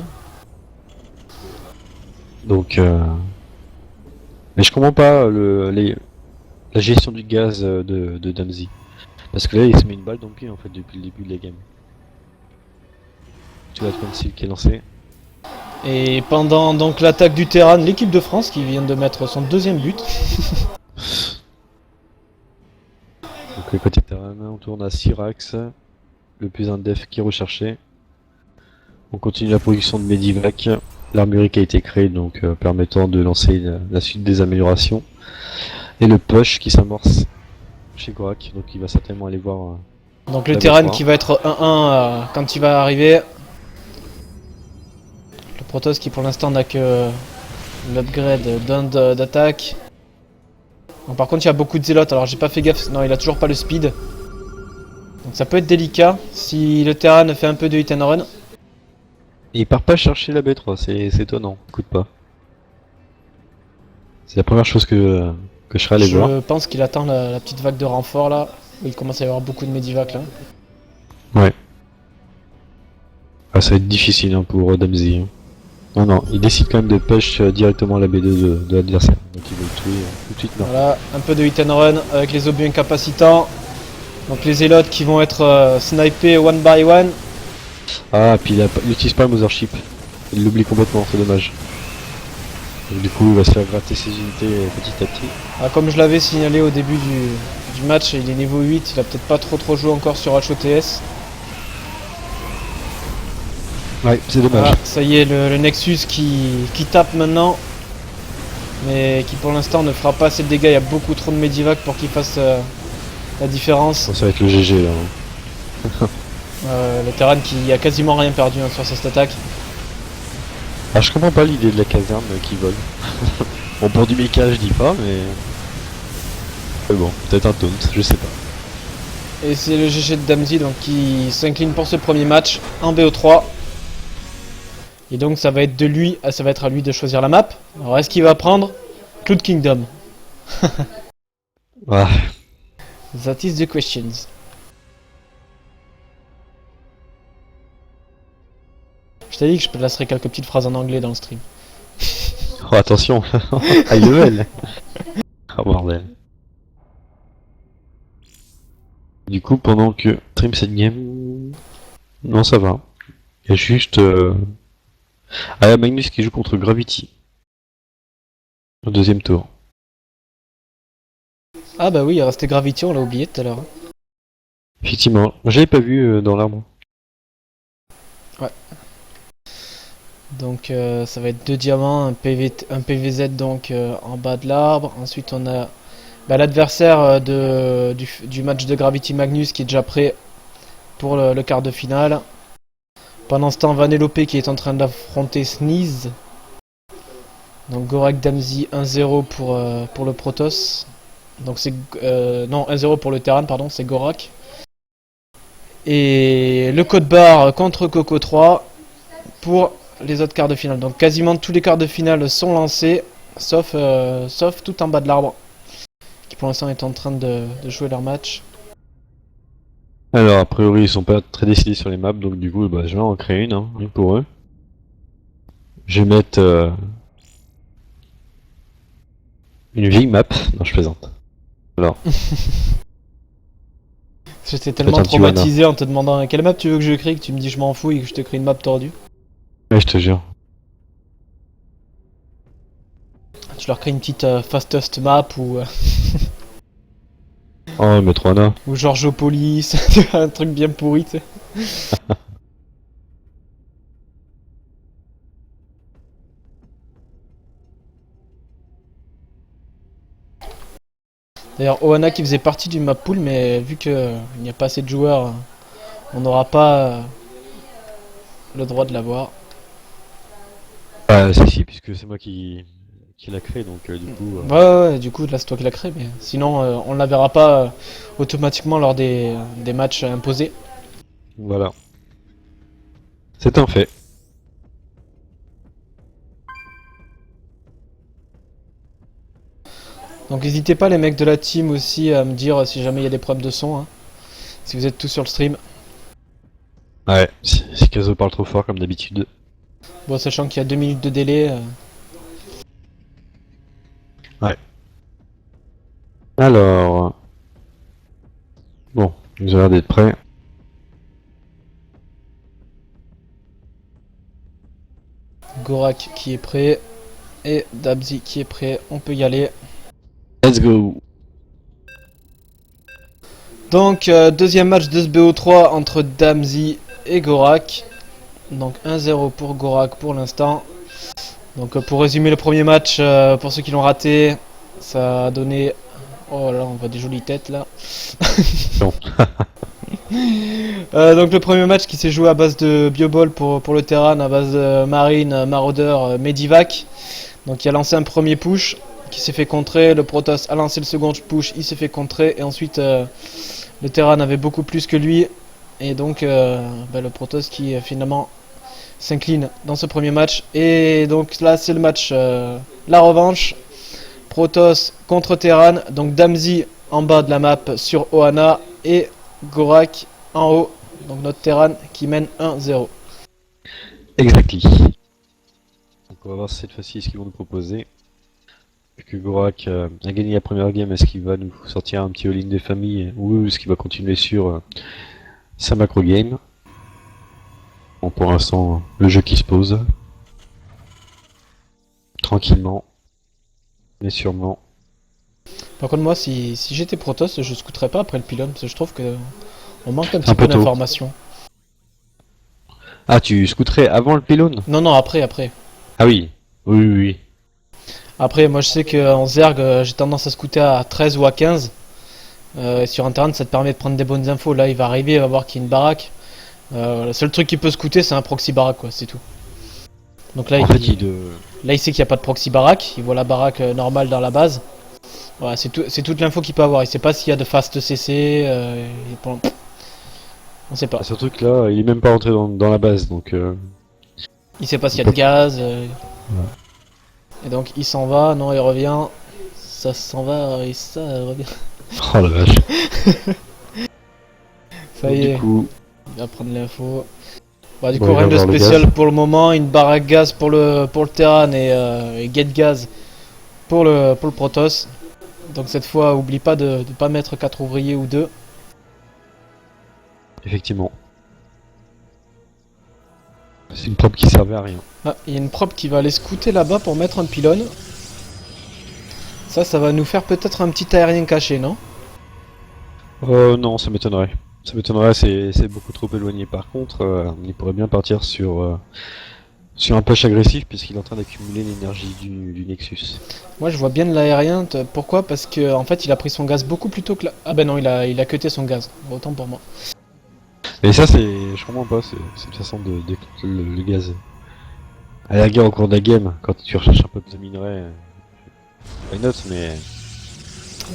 Donc, mais je comprends pas la gestion du gaz de Damsey. Parce que là il se met une balle dans le pied en fait depuis le début de la game. Tu vois Pencil qui est lancé. Et pendant donc l'attaque du Terran, l'équipe de France qui vient de mettre son deuxième but. Donc côté terrain, on tourne à Syrax, le plus un def qui est recherché. On continue la production de Medivac, l'armurerie qui a été créée donc permettant de lancer la suite des améliorations. Et le push qui s'amorce chez Gorak, donc il va certainement aller voir. Donc le La Terran B3. qui va être 1-1 quand il va arriver. Le Protoss qui pour l'instant n'a que l'upgrade d'un d'attaque. Bon, par contre il y a beaucoup de zélotes, alors j'ai pas fait gaffe, non il a toujours pas le speed. Donc ça peut être délicat si le Terran fait un peu de hit and run. Et il part pas chercher la B3, c'est étonnant, écoute pas. C'est la première chose que je serais allé voir. Je pense qu'il attend la petite vague de renfort là. Où il commence à y avoir beaucoup de medivac là. Ouais. Ah, ça va être difficile hein, pour Damsey. Hein. Non, il décide quand même de push directement la B2 de l'adversaire. Donc il veut le tuer tout de suite. Non. Voilà, un peu de hit and run avec les obus incapacitants. Donc les zélotes qui vont être snipés one by one. Ah, puis il n'utilise pas le Mothership. Il l'oublie complètement, c'est dommage. Donc, du coup, il va se faire gratter ses unités petit à petit. Ah, comme je l'avais signalé au début du match, il est niveau 8, il a peut-être pas trop joué encore sur HOTS. Ouais, c'est dommage. Ah, ça y est, le Nexus qui tape maintenant. Mais qui pour l'instant ne fera pas assez de dégâts, il y a beaucoup trop de medivac pour qu'il fasse la différence. Bon, ça va être le GG là. Hein. Le Terran qui a quasiment rien perdu hein, sur cette attaque. Ah, je comprends pas l'idée de la caserne qui vole. Bon, pour du mecha, je dis pas, mais. Bon, peut-être un taunt, je sais pas. Et c'est le GG de Damsey donc, qui s'incline pour ce premier match en BO3. Et donc ça va être à lui de choisir la map. Alors est-ce qu'il va prendre Cloud Kingdom? Ah, That is the questions. Je t'ai dit que je placerai quelques petites phrases en anglais dans le stream. oh, attention, high level. Ah, bordel. Du coup, pendant que stream cette game, Non, ça va. Il y a juste... Ah, Magnus qui joue contre Gravity. Au deuxième tour. Ah bah oui, il restait Gravity, on l'a oublié tout à l'heure. Effectivement. J'avais pas vu dans l'arbre. Ouais. Donc ça va être 2 diamants, un PVZ donc en bas de l'arbre. Ensuite on a l'adversaire du match de Gravity Magnus qui est déjà prêt pour le quart de finale. Pendant ce temps, Vanellope qui est en train d'affronter Sneeze. Donc Gorak Damzi 1-0 pour le Protoss. Donc c'est non 1-0 pour le Terran, pardon, c'est Gorak. Et le code barre contre Coco 3 pour les autres quarts de finale. Donc quasiment tous les quarts de finale sont lancés, sauf tout en bas de l'arbre, qui pour l'instant est en train de jouer leur match. Alors, a priori, ils sont pas très décidés sur les maps, donc du coup, bah, je vais en créer une, hein, une pour eux. Je vais mettre une vieille map. Non, je plaisante. Alors, J'étais ça va être tellement un petit Wana. traumatisé en te demandant quelle map tu veux que je crée que tu me dis je m'en fous et que je te crée une map tordue. Ouais, je te jure. Tu leur crées une petite fastest map Oh, mettre Wana. ou Georgiopolis, un truc bien pourri, tu sais. D'ailleurs, Ohana qui faisait partie du map pool, mais vu qu'il n'y a pas assez de joueurs, on n'aura pas le droit de l'avoir. Bah, si, puisque c'est moi qui l'a créé, donc du coup... Ouais, du coup, là c'est toi qui l'as créé, mais sinon on la verra pas automatiquement lors des matchs imposés. voilà. C'est un fait. Donc n'hésitez pas les mecs de la team aussi à me dire si jamais il y a des problèmes de son, hein, si vous êtes tous sur le stream. Ouais, si Kazo parle trop fort, comme d'habitude. Bon, sachant qu'il y a 2 minutes de délai. Ouais. Alors... Bon, vous avez l'air d'être prêts. Gorak qui est prêt et Dabzi qui est prêt, on peut y aller. Let's go. Donc deuxième match de ce BO3 entre Damzi et Gorak. Donc 1-0 pour Gorak pour l'instant. Donc pour résumer le premier match, pour ceux qui l'ont raté, ça a donné... Oh là, on voit des jolies têtes là. Non. Donc le premier match qui s'est joué à base de Bioball pour le Terran, à base de Marine, Marauder, Medivac. Donc il a lancé un premier push qui s'est fait contrer, le Protoss a lancé le second push, il s'est fait contrer, et ensuite le Terran avait beaucoup plus que lui, et donc le Protoss qui finalement s'incline dans ce premier match. Et donc là c'est le match, la revanche, Protoss contre Terran, donc Damzi en bas de la map sur Ohana, et Gorak en haut, donc notre Terran qui mène 1-0. Exactly. Donc on va voir cette fois-ci ce qu'ils vont nous proposer. Vu que Gorak a gagné la première game, est-ce qu'il va nous sortir un petit all-in des familles ou est-ce qu'il va continuer sur sa macro game? Bon, pour l'instant, le jeu qui se pose. Tranquillement, mais sûrement. Par contre moi si j'étais Protoss je scouterais pas après le pylône parce que je trouve que on manque un C'est petit un peu peu tôt. d'informations. Ah, tu scouterais avant le pylône? Non après. Ah oui, oui. Après moi je sais qu'en Zerg j'ai tendance à scouter à 13 ou à 15. Et sur internet ça te permet de prendre des bonnes infos. Là il va arriver, il va voir qu'il y a une baraque. Le seul truc qu'il peut scouter c'est un proxy baraque quoi, c'est tout. Donc là En fait, là il sait qu'il n'y a pas de proxy baraque, il voit la baraque normale dans la base. Voilà, c'est toute l'info qu'il peut avoir. Il sait pas s'il y a de fast CC. On sait pas. ce truc là, il est même pas rentré dans la base, donc Il sait pas s'il y a de gaz. Et donc il s'en va, non il revient. Ça s'en va et ça revient. oh la vache. Ça Donc, y du est, coup, il va prendre l'info. Bah, du bon, coup il va rien de voir le spécial gaz. pour le moment. Une baraque gaz pour le Terran et get gaz pour le Protoss. Donc cette fois oublie pas de pas mettre 4 ouvriers ou 2. Effectivement. C'est une prop qui servait à rien. Ah, il y a une prop qui va aller scouter là-bas pour mettre un pylône. Ça va nous faire peut-être un petit aérien caché, non? Non, ça m'étonnerait. Ça m'étonnerait, c'est beaucoup trop éloigné. Par contre, il pourrait bien partir sur un push agressif puisqu'il est en train d'accumuler l'énergie du Nexus. Moi je vois bien de l'aérien, pourquoi? Parce que en fait il a pris son gaz beaucoup plus tôt que la... Ah ben non, il a cuté son gaz, autant pour moi. Et ça, je comprends pas, c'est une façon de déclencher le gaz. À la guerre au cours de la game, quand tu recherches un peu de minerais, why not, mais...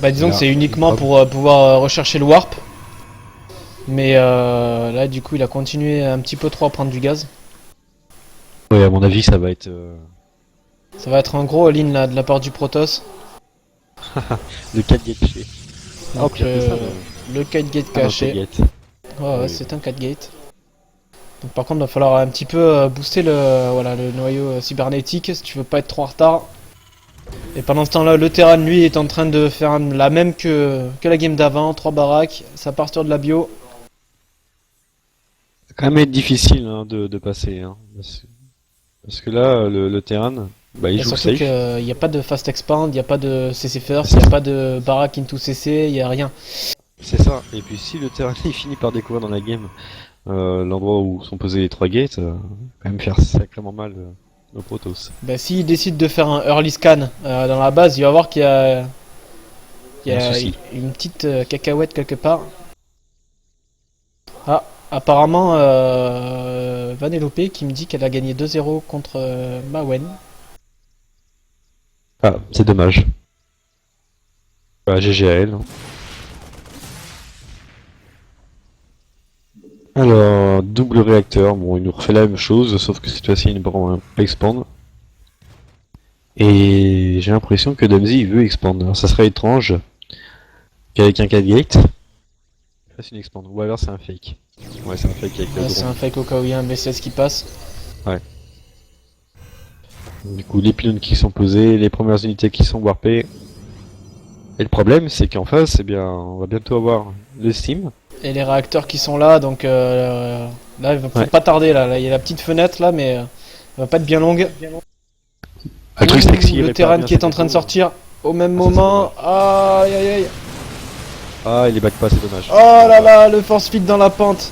Bah disons Là, que c'est uniquement hop. pour pouvoir rechercher le warp. Mais là du coup il a continué un petit peu trop à prendre du gaz. Ouais, à mon avis, ça va être Ça va être un gros all-in là de la part du Protoss. le 4 gate chez. Donc puis après ça, le 4 gate ah non, caché. 4 gate. Ouais, Oui. c'est un 4 gate. Donc par contre il va falloir un petit peu booster le noyau cybernétique si tu veux pas être trop en retard. Et pendant ce temps-là, le Terran lui est en train de faire la même que la game d'avant, 3 baraques, ça part sur de la bio. Ça va quand même être difficile hein, de passer. Hein, parce que là, le terrain, bah, il Et joue surtout safe. qu'il n'y a pas de fast expand, il n'y a pas de CC first, il n'y a pas de baraque into CC, il n'y a rien. C'est ça. Et puis si le terrain il finit par découvrir dans la game l'endroit où sont posés les 3 gates, va quand même faire sacrément mal au Protoss. Bah, s'il décide de faire un early scan dans la base, il va voir qu'il y a, Il y a un souci. une petite cacahuète quelque part. Ah, apparemment, Vanellope qui me dit qu'elle a gagné 2-0 contre Mawen. Ah, c'est dommage. Bah, GG à elle. Alors, double réacteur, bon, il nous refait la même chose, sauf que cette fois-ci, il ne prend pas expand. Et j'ai l'impression que Damsey il veut expand. Alors, ça serait étrange qu'avec un 4 gate, il fasse une expand. Ou alors c'est un fake. Ouais, c'est un fake avec le Ouais, c'est drone. un fake au cas où il y a un BCS qui passe. Du coup, les pylônes qui sont posés, les premières unités qui sont warpées. Et le problème, c'est qu'en face, eh bien, on va bientôt avoir le Steam. Et les réacteurs qui sont là, donc là il va Ouais. pas tarder là. Il y a la petite fenêtre là, mais elle va pas être bien longue. Le truc, c'est que s'il Le répare Terran bien qui est ses en train de défauts- sortir au même Ah, ça, c'est moment. Aïe aïe aïe. Ah, il est back pas, c'est dommage. Oh là là, le force feed dans la pente.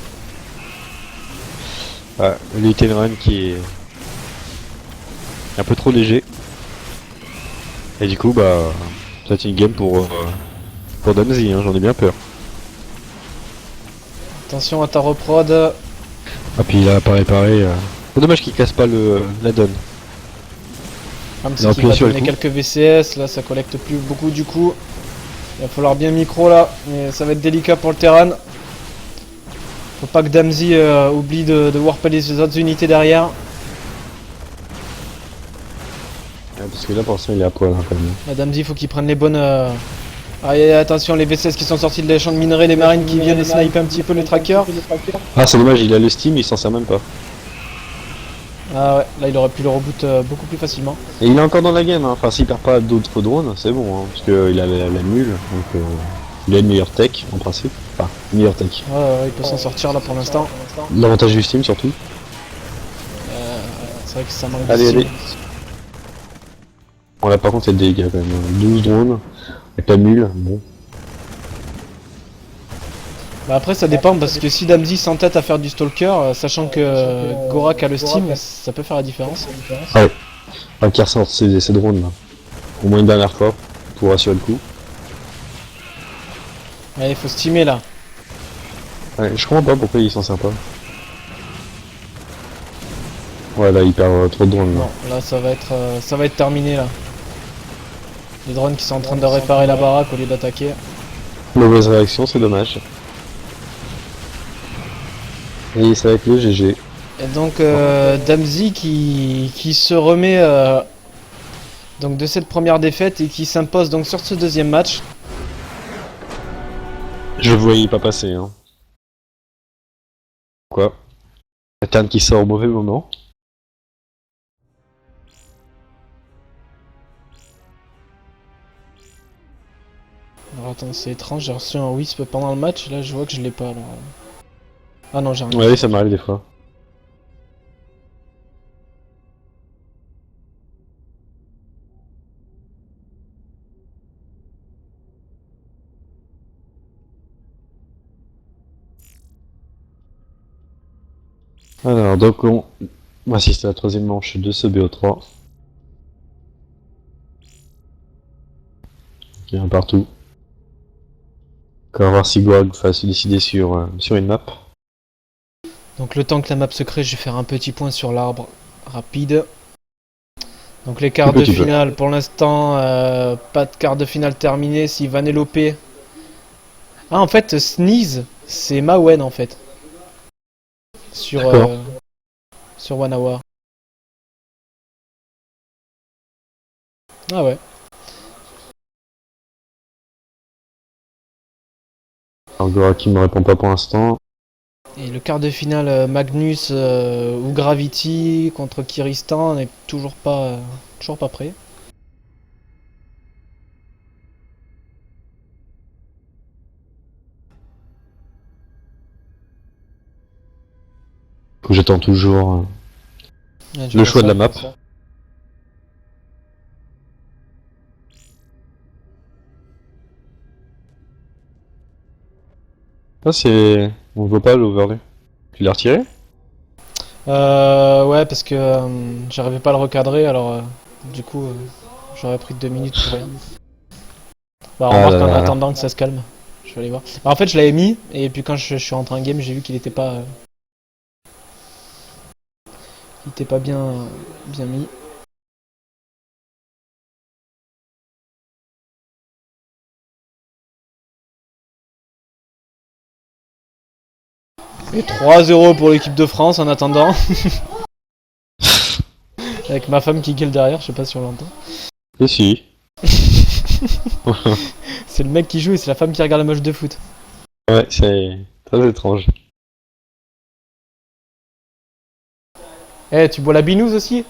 Ah, le hit and run qui est un peu trop léger. Et du coup, bah, ça va être une game pour Damsey, hein, j'en ai bien peur. Attention à ta reprod. Ah, puis il a pas réparé. C'est dommage qu'il casse pas la donne. Même Il aurait si pu il va assurer donner le coup. quelques VCS, là ça collecte plus beaucoup du coup. Il va falloir bien micro là, mais ça va être délicat pour le Terran. Faut pas que Damsey oublie de warper les autres unités derrière. Parce que là, pour l'instant, il est à poil, hein, quand même. La Damsey faut qu'il prenne les bonnes... Aïe, aïe, attention, les VCS qui sont sortis de les champs de minerais, les marines qui viennent sniper un petit peu les trackers. Ah, c'est dommage, il a le Steam, il s'en sert même pas. Ah ouais, là il aurait pu le reboot beaucoup plus facilement. Et il est encore dans la game, hein. Enfin, s'il perd pas d'autres drones, c'est bon, hein, parce qu'il a la mule, donc il a une meilleure tech, en principe. Enfin, une meilleure tech. Ouais, ouais, il peut s'en sortir là pour l'instant. L'avantage du Steam, surtout. C'est vrai que ça manque Allez, de allez. Bon, là, par contre, c'est des dégâts, quand même. 12 drones, avec la mule, bon. Bah après ça dépend parce que si Damsey s'entête à faire du stalker, sachant que Gorak a le steam, ça peut faire la différence. Ouais. Enfin, qu'il ressorte ces drones, là. Au moins une dernière fois, pour assurer le coup. Allez, il faut steamer là. Ouais, je comprends pas pourquoi il s'en sert pas. Ouais, là, il perd trop de drones, là. Non, là ça va être terminé là. Les drones qui sont en train de réparer la baraque au lieu d'attaquer. Mauvaise réaction, c'est dommage. Et ça va être le GG. Et donc Damsey qui se remet donc de cette première défaite et qui s'impose donc sur ce deuxième match. Je voyais pas passer, hein. Quoi? Pattern qui sort au mauvais moment. Alors attends, c'est étrange, j'ai reçu un Wisp pendant le match, là je vois que je l'ai pas alors. Ah non, j'ai rien. Ouais, ça m'arrive des fois. Alors, donc on va assister à la troisième manche de ce BO3. Il y a un partout. On va voir si Gorg va se décider sur une map. Donc le temps que la map se crée, je vais faire un petit point sur l'arbre rapide. Donc les quarts de Petit peu. finale, pour l'instant, pas de quart de finale terminé. Si Vanellope... Ah, en fait, Sneeze, c'est Mawen en fait. Sur, D'accord. sur One Hour. Ah ouais. Alors Gorg qui me répond pas pour l'instant. Et le quart de finale, Magnus ou Gravity contre Kiristan n'est toujours pas prêt. Du coup, j'attends toujours Ouais, je le vois choix de ça. la map. Ah, c'est... On voit pas l'overlay. Tu l'as retiré? Ouais, parce que j'arrivais pas à le recadrer, alors du coup, j'aurais pris 2 minutes pour rien. Bah, Ah remarque là en là là. attendant que ça se calme. Je vais aller voir. Bah, en fait, je l'avais mis, et puis quand je suis rentré en game, j'ai vu qu'il était pas. Il était pas bien mis. Et 3-0 pour l'équipe de France en attendant. Avec ma femme qui gueule derrière, je sais pas si on l'entend. Et si. C'est le mec qui joue et c'est la femme qui regarde le match de foot. Ouais, c'est très étrange. Eh, tu bois la binouse aussi?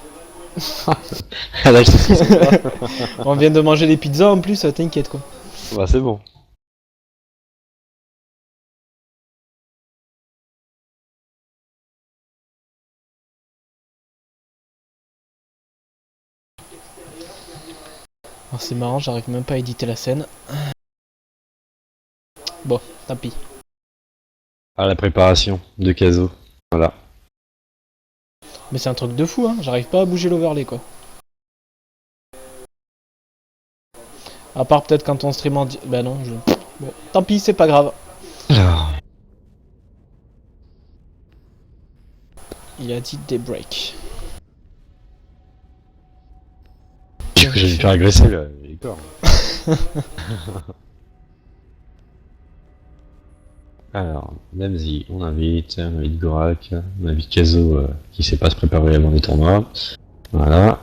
Ah là, je sais ce que c'est pas. On vient de manger des pizzas en plus, t'inquiète quoi. Bah, c'est bon. Oh, c'est marrant, j'arrive même pas à éditer la scène. Bon, tant pis. Ah, la préparation de Caso. Voilà. Mais c'est un truc de fou, hein. J'arrive pas à bouger l'overlay quoi. À part peut-être quand on stream en... Bah non, je... Bon, tant pis, c'est pas grave. Alors. Il a dit des breaks. Je vais me faire agresser là, les corps. Alors, Damzi, on invite Gorak, on invite Kazo qui sait pas se préparer avant les tournois. Voilà.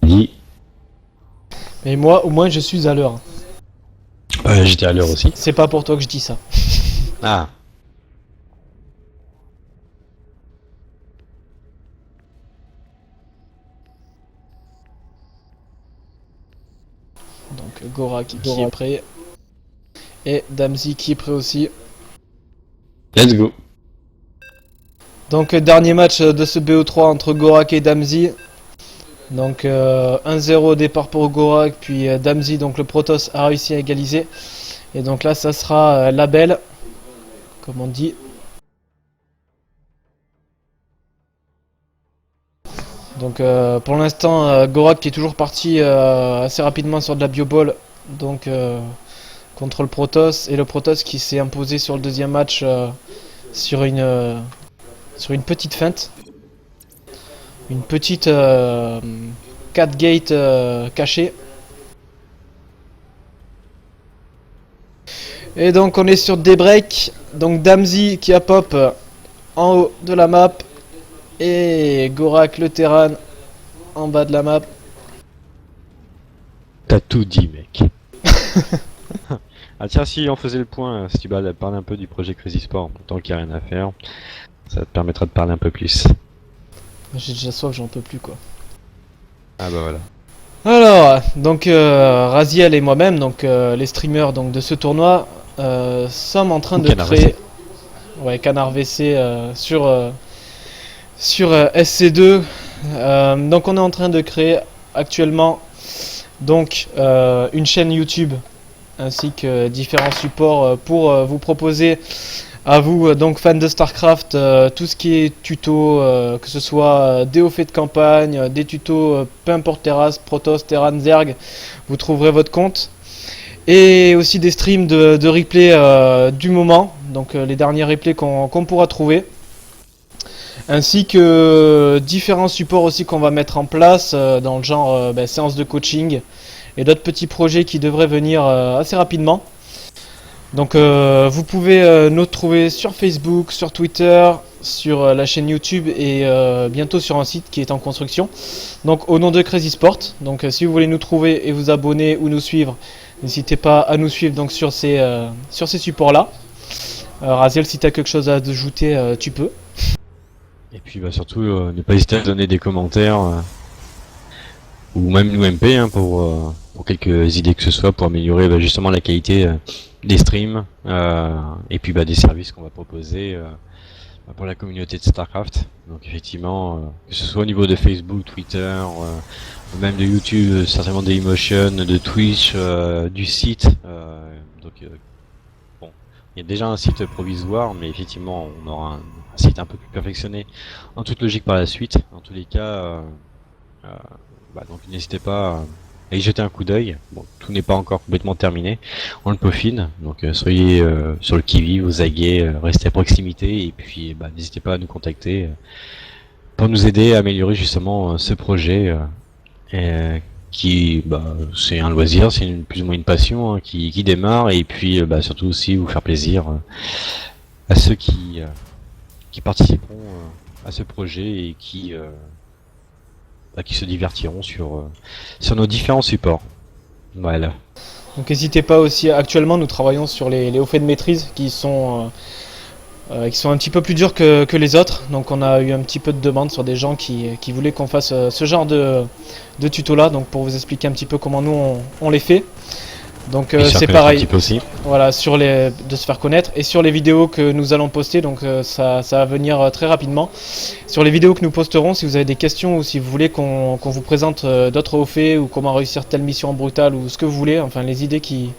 Dit. Mais moi, au moins, je suis à l'heure. J'étais à l'heure aussi. C'est pas pour toi que je dis ça. Ah. Donc Gorak qui est prêt. Et Damzi qui est prêt aussi. Let's go. Donc dernier match de ce BO3 entre Gorak et Damzi. Donc 1-0 au départ pour Gorak, puis Damzi, donc le Protoss, a réussi à égaliser. Et donc là ça sera label, comme on dit. Donc pour l'instant Gorak qui est toujours parti assez rapidement sur de la bioball. Donc contre le Protoss, et le Protoss qui s'est imposé sur le deuxième match sur une petite feinte. Une petite 4 gate cachée. Et donc on est sur des breaks. Donc Damzi qui a pop en haut de la map. Et Gorak le Terran en bas de la map. T'as tout dit, mec. Ah tiens, si on faisait le point, Stibal, parle un peu du projet Crazy Sport. Tant qu'il n'y a rien à faire, ça te permettra de parler un peu plus. J'ai déjà soif, j'en peux plus quoi. Ah bah voilà. Alors, donc Raziel et moi-même, donc les streamers donc, de ce tournoi, sommes en train Ou de Canard créer... Ouais, Canard VC sur SC2. Donc on est en train de créer actuellement donc une chaîne YouTube ainsi que différents supports pour vous proposer À vous, donc fans de StarCraft, tout ce qui est tuto, que ce soit des faits de campagne, des tutos, peu importe Terras, Protoss, Terran, Zerg, vous trouverez votre compte. Et aussi des streams de replay du moment, donc les derniers replays qu'on pourra trouver. Ainsi que différents supports aussi qu'on va mettre en place dans le genre séance de coaching et d'autres petits projets qui devraient venir assez rapidement. Donc vous pouvez nous trouver sur Facebook, sur Twitter, sur la chaîne YouTube et bientôt sur un site qui est en construction. Donc au nom de Crazy Sport. Donc si vous voulez nous trouver et vous abonner ou nous suivre, n'hésitez pas à nous suivre donc sur ces supports-là. Raziel, si tu as quelque chose à ajouter, tu peux. Et puis bah surtout ne pas hésiter à donner des commentaires ou même nous MP hein, pour quelques idées que ce soit pour améliorer justement la qualité des streams et puis des services qu'on va proposer pour la communauté de StarCraft. Donc effectivement que ce soit au niveau de Facebook, Twitter, ou même de YouTube, certainement de Emotion, de Twitch, du site. Bon, il y a déjà un site provisoire, mais effectivement on aura un site un peu plus perfectionné en toute logique par la suite. En tous les cas, donc n'hésitez pas à y jeter un coup d'œil. Bon, tout n'est pas encore complètement terminé, on le peaufine, donc soyez sur le qui-vive, aux aguets, restez à proximité et puis n'hésitez pas à nous contacter pour nous aider à améliorer justement ce projet qui c'est un loisir, c'est plus ou moins une passion hein, qui démarre et puis surtout aussi vous faire plaisir à ceux qui participeront à ce projet et qui se divertiront sur nos différents supports. Voilà. Donc n'hésitez pas aussi, actuellement nous travaillons sur les hauts faits de maîtrise qui sont un petit peu plus durs que les autres. Donc on a eu un petit peu de demandes sur des gens qui voulaient qu'on fasse ce genre de tuto là, donc pour vous expliquer un petit peu comment nous on les fait. Donc c'est pareil, un petit peu aussi. Voilà, de se faire connaître et sur les vidéos que nous allons poster, donc ça va venir très rapidement. Sur les vidéos que nous posterons, si vous avez des questions ou si vous voulez qu'on vous présente d'autres hauts faits ou comment réussir telle mission en brutal ou ce que vous voulez, enfin les idées qui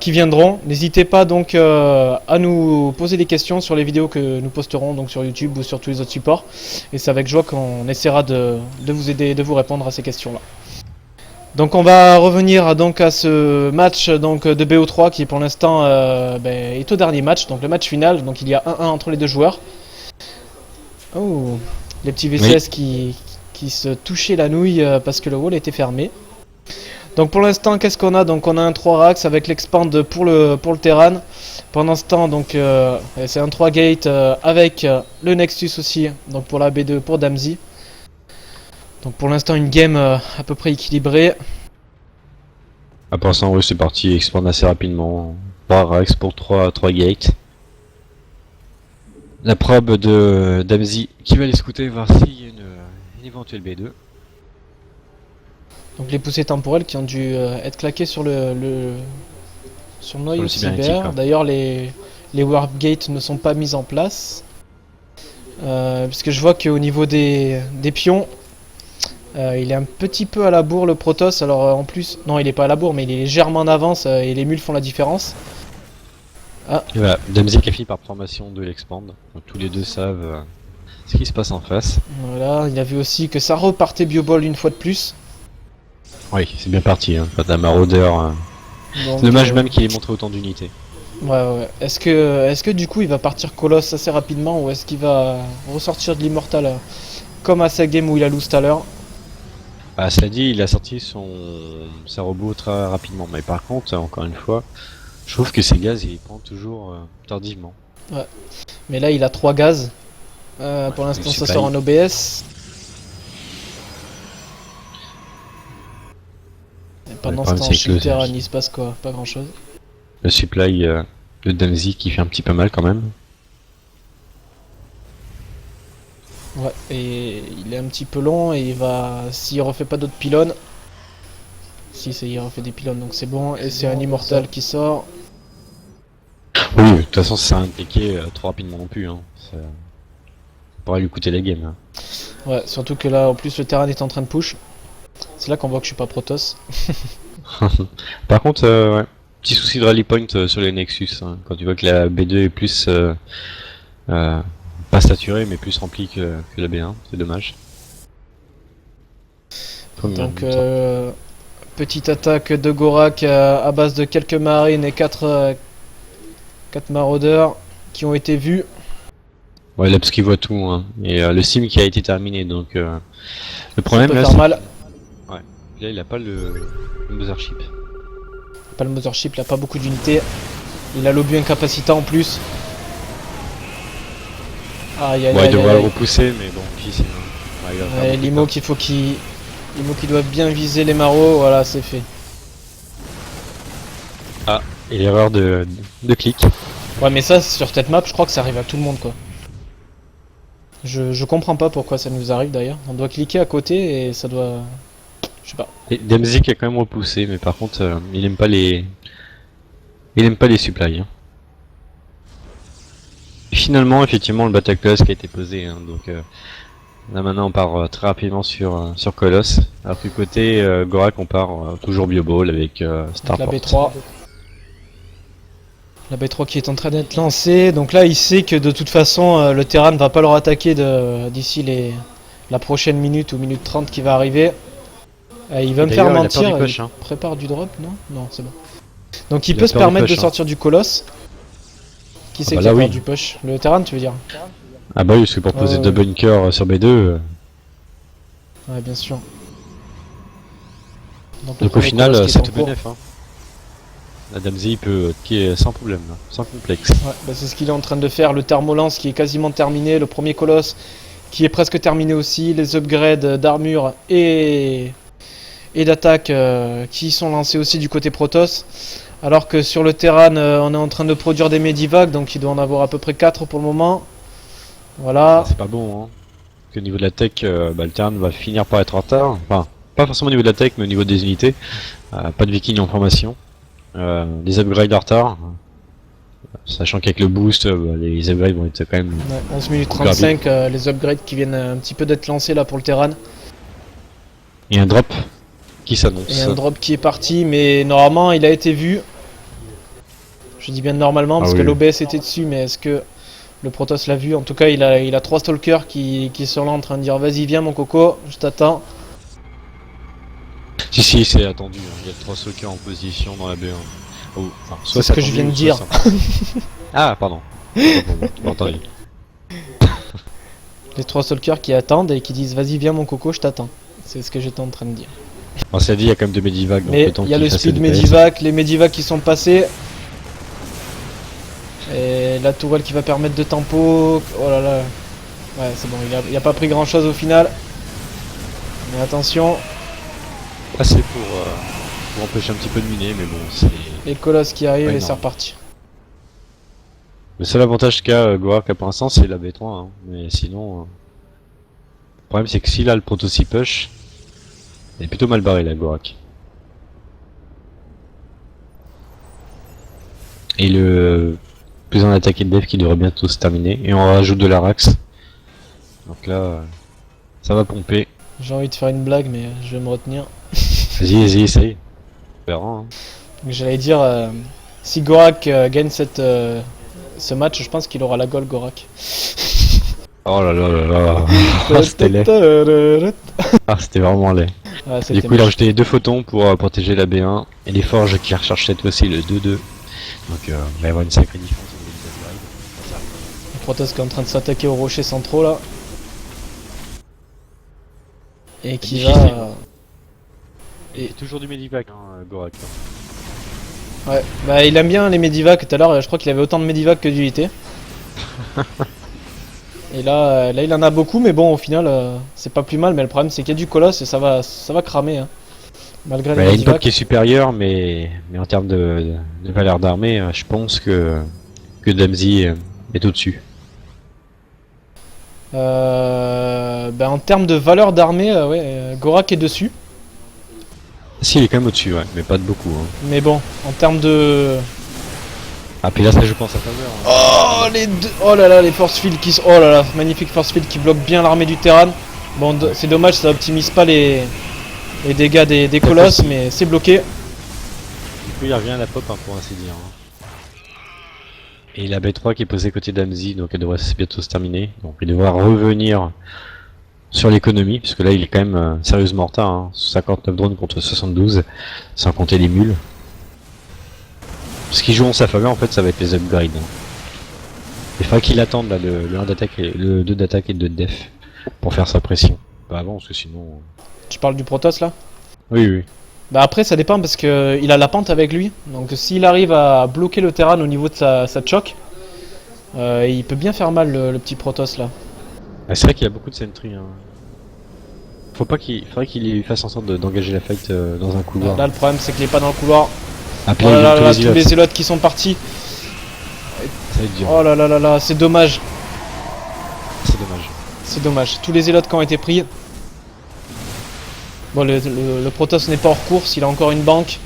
viendront, n'hésitez pas donc à nous poser des questions sur les vidéos que nous posterons donc sur YouTube ou sur tous les autres supports. Et c'est avec joie qu'on essaiera de vous aider, de vous répondre à ces questions-là. Donc on va revenir donc à ce match donc de BO3 qui pour l'instant est au dernier match, donc le match final, donc il y a 1-1 entre les deux joueurs. Oh, les petits VCS qui se touchaient la nouille parce que le wall était fermé. Donc pour l'instant qu'est-ce qu'on a? Donc on a un 3 Rax avec l'expand pour le Terran. Pendant ce temps donc c'est un 3 gate avec le Nexus aussi, donc pour la B2 pour Damzi. Donc pour l'instant une game à peu près équilibrée. Pour l'instant oui c'est parti, expand assez rapidement. 3 Rax pour 3 gates. La probe de Damzi qui va aller scouter voir s'il y a une éventuelle B2. Donc les poussées temporelles qui ont dû être claquées sur le noyau cyber. D'ailleurs les warp gates ne sont pas mises en place. Puisque je vois qu'au niveau des pions, il est un petit peu à la bourre le Protoss. Alors en plus, non il est pas à la bourre mais il est légèrement en avance et les mules font la différence. Ah. Et voilà, Damzi qui a fini par formation de l'expand. Donc tous les deux savent ce qui se passe en face. Voilà, il a vu aussi que ça repartait Bioball une fois de plus. Oui, c'est bien parti, hein. Pas d'un maraudeur. Dommage même qu'il ait montré autant d'unités. Ouais. Est-ce que du coup il va partir Colosse assez rapidement ou est-ce qu'il va ressortir de l'immortal comme à sa game où il a lose tout à l'heure? Cela dit, il a sorti sa robot très rapidement. Mais par contre, encore une fois, je trouve que ses gaz, il prend toujours tardivement. Ouais. Mais là, il a 3 gaz. Pour l'instant, ça sort en OBS. Et pendant ce temps, chez Terran, il se passe quoi? Pas grand chose. Le supply de Damzi qui fait un petit peu mal quand même. Ouais, et il est un petit peu long et il va... S'il refait pas d'autres pylônes... Si, il refait des pylônes, donc c'est bon. Et c'est un immortal qui sort. Oui, de toute façon, ça a impliqué trop rapidement non plus. Hein. Ça pourrait lui coûter la game. Hein. Ouais, surtout que là, en plus, le Terran est en train de push. C'est là qu'on voit que je suis pas Protoss. Par contre, ouais. petit souci de rally point sur les Nexus, hein, quand tu vois que la B2 est plus pas saturée mais plus remplie que la B1, c'est dommage. Donc petite attaque de Gorak à base de quelques marines et 4 maraudeurs qui ont été vus. Ouais, là parce qu'il voit tout, hein. Et le sim qui a été terminé, donc le problème Ça peut là, faire c'est- mal. là il a pas le mothership. Pas le mothership, il a pas beaucoup d'unités. Il a l'obus incapacitant en plus. Aïe aïe Ouais, il aïe devrait aïe le aïe. repousser, mais bon, difficile. Hein. Ouais, il va faire Ouais, beaucoup de Limo temps. qu'il faut qu'il... Limo qui doit bien viser les maros, voilà c'est fait. Et l'erreur de clic. Ouais mais ça sur cette map je crois que ça arrive à tout le monde quoi. Je comprends pas pourquoi ça nous arrive d'ailleurs. On doit cliquer à côté et ça doit... Je sais pas. Et Demzik a quand même repoussé, mais par contre, il aime pas les... Il aime pas les supplies. Hein. Et finalement, effectivement, le Bataclan qui a été posé, hein, donc... Là maintenant on part très rapidement sur Colosse. Alors que côté Gorak on part toujours Bioball avec Starport. La B3. La B3 qui est en train d'être lancée. Donc là il sait que de toute façon le terrain ne va pas leur attaquer d'ici la prochaine minute ou minute 30 qui va arriver. Il va me faire D'ailleurs, il a mentir. peur du push, hein. Prépare du drop, non? Non, c'est bon. Donc il Il a peut se peur du permettre push, de hein. sortir du colosse. Qui c'est bah qui a là, peur oui. du push? Le terrain tu veux dire? Ah bah oui, parce que pour poser Ouais, deux ouais. bunkers sur B2, Ouais bien sûr. le donc au premier final colosse qui est c'est en tout cours. bénef. Hein. La Damzi peut qui est sans problème, là, sans complexe. Ouais, bah c'est ce qu'il est en train de faire. Le thermolance qui est quasiment terminé. Le premier colosse qui est presque terminé aussi. Les upgrades d'armure et d'attaque qui sont lancés aussi du côté Protoss. Alors que sur le terrain, on est en train de produire des Medivac, donc il doit en avoir à peu près 4 pour le moment. Voilà. C'est pas bon, hein. Parce qu'au niveau de la tech, le terrain va finir par être en retard. Enfin, pas forcément au niveau de la tech, mais au niveau des unités. Pas de vikings en formation. Les upgrades en retard. Sachant qu'avec le boost, les upgrades vont être quand même... Ouais, 11 minutes 35, les upgrades qui viennent un petit peu d'être lancés là pour le terrain. Et un drop qui s'annonce. Et un drop qui est parti, mais normalement il a été vu. Je dis bien normalement parce Ah que oui. l'OBS était dessus, mais est-ce que le Protoss l'a vu? En tout cas, il a 3 stalkers qui sont là en train de dire vas-y, viens mon coco, je t'attends. Si, c'est attendu. Hein. Il y a 3 stalkers en position dans la B1. Oh, enfin, C'est ce que je viens de dire. Ah, pardon. Bon, entendu. Les 3 stalkers qui attendent et qui disent vas-y, viens mon coco, je t'attends. C'est ce que j'étais en train de dire. Bon, ça dit, il y a quand même des Medivac. Mais il y a le speed Medivac, les Medivac qui sont passés. Et la tourelle qui va permettre de tempo. Oh là là. Ouais, c'est bon, il a pas pris grand chose au final. Mais attention, Ah, c'est pour empêcher un petit peu de miner, mais bon, c'est... les colosses qui arrivent Ouais, et non. c'est reparti. Le seul avantage qu'a Gorak pour l'instant, c'est la B3. Hein. Mais sinon... Le problème, c'est que s'il a le prototype push, il est plutôt mal barré, là, Gorak. Et le plus en attaque et de dev qui devrait bientôt se terminer. Et on rajoute de l'Arax. Donc là, ça va pomper. J'ai envie de faire une blague, mais je vais me retenir. Vas-y, essaye. On verra. Hein. Donc, j'allais dire, si Gorak gagne ce match, je pense qu'il aura la goal Gorak. Oh là là là là. Ah, c'était laid. Ouais, Ah, c'était vraiment laid. c'était Du coup, il a moche. rajouté 2 photons pour protéger la B1 et les forges qui recherchent cette fois-ci le 2-2. Donc, il va y avoir une sacrée différence au niveau des upgrades. Le Protoss qui est en train de s'attaquer aux rochers centraux là. Et qui Difficile. va. Et toujours du Medivac, hein, Gorak. Ouais, bah il aime bien les Medivac. Tout à l'heure, je crois qu'il avait autant de Medivac que d'unités. Et là, il en a beaucoup, mais bon, au final, c'est pas plus mal. Mais le problème, c'est qu'il y a du colosse et ça va cramer. Hein. Malgré Il y les a une pop Medivac. qui est supérieure, mais en termes de valeur d'armée, je pense que Damzi est au-dessus. Ben, en termes de valeur d'armée, ouais, Gorak est dessus. Si, il est quand même au-dessus, ouais, mais pas de beaucoup. Hein. Mais bon, en termes de. Ah, puis là, ça joue pas en sa faveur. Hein. Oh, les deux. Oh là là, les force fields qui. Oh là là, magnifique force field qui bloque bien l'armée du terrain. Bon, c'est dommage, ça optimise pas les dégâts des colosses, mais c'est bloqué. Du coup, il revient à la pop, hein, pour ainsi dire. Hein. Et la B3 qui est posée côté d'Amzi, donc elle devrait bientôt se terminer. Donc il devra revenir sur l'économie, puisque là il est quand même sérieusement en retard. Hein. 59 drones contre 72, sans compter les mules. Ce qui joue en sa faveur, en fait, ça va être les upgrades. Hein. Il faudra qu'il attende là, le 1 d'attaque et le 2 d'attaque et le 2 de def pour faire sa pression. Pas avant, parce que sinon. Tu parles du Protoss là? Oui, oui. Bah après ça dépend parce que il a la pente avec lui. Donc s'il arrive à bloquer le terrain au niveau de sa choc, il peut bien faire mal le petit Protoss là. Ah, c'est vrai qu'il y a beaucoup de sentry. Hein. Faudrait qu'il fasse en sorte d'engager la fight dans un couloir. Là le problème c'est qu'il est pas dans le couloir. Ah, puis Oh là, là là, tous tous les élotes qui sont partis. Ça va être dur. Oh là là là là, c'est dommage. C'est dommage. C'est dommage. Tous les élotes qui ont été pris. Bon, le Protoss n'est pas hors course, il a encore une banque.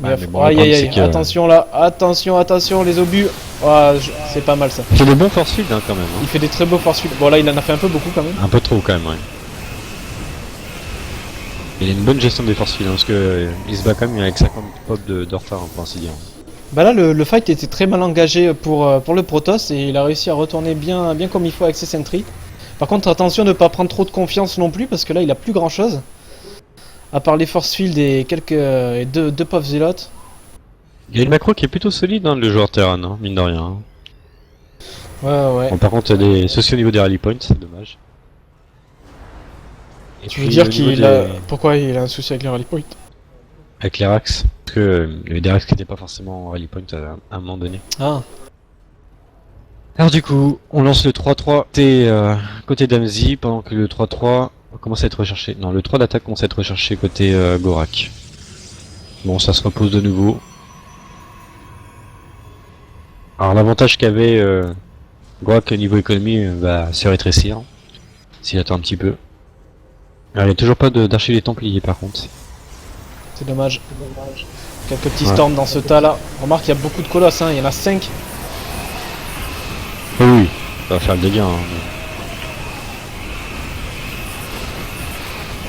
Ouais, mais bon, aïe le aïe problème, aïe, c'est que- attention là, attention, les obus. Ah, c'est pas mal ça. Il fait de bons force field hein, quand même. Hein. Il fait des très beaux force field. Bon, là, il en a fait un peu beaucoup quand même. Un peu trop quand même, ouais. Il a une bonne gestion des force field hein, parce que il se bat quand même avec 50 pop de retard, hein, pour ainsi dire. Bah là, le fight était très mal engagé pour le Protoss et il a réussi à retourner bien comme il faut avec ses sentries. Par contre, attention de ne pas prendre trop de confiance non plus parce que là, il a plus grand chose. À part les force field et deux pauvres zélotes. Il y a une macro qui est plutôt solide, hein, le joueur Terran, hein, mine de rien. Hein. Ouais. Bon, par contre, il y a des soucis au niveau des rally points, c'est dommage. Et Tu veux puis, dire au niveau qu'il a... Pourquoi il a un souci avec les rally points? avec les racks, parce que il y avait des racks qui n'étaient pas forcément en rally point à un moment donné. Ah. Alors du coup, on lance le 3-3 côté d'Amzi, pendant que le 3-3 commence à être recherché. Non, le 3 d'attaque commence à être recherché côté Gorak. Bon, ça se repose de nouveau. Alors l'avantage qu'avait Gorak au niveau économie va se rétrécir, s'il attend un petit peu. Alors il n'y a toujours pas d'archer des Templiers par contre. C'est dommage. Quelques petits storms dans ce tas là. Remarque, il y a beaucoup de colosses, hein. Il y en a 5. Oh oui, ça va faire le dégât. Hein.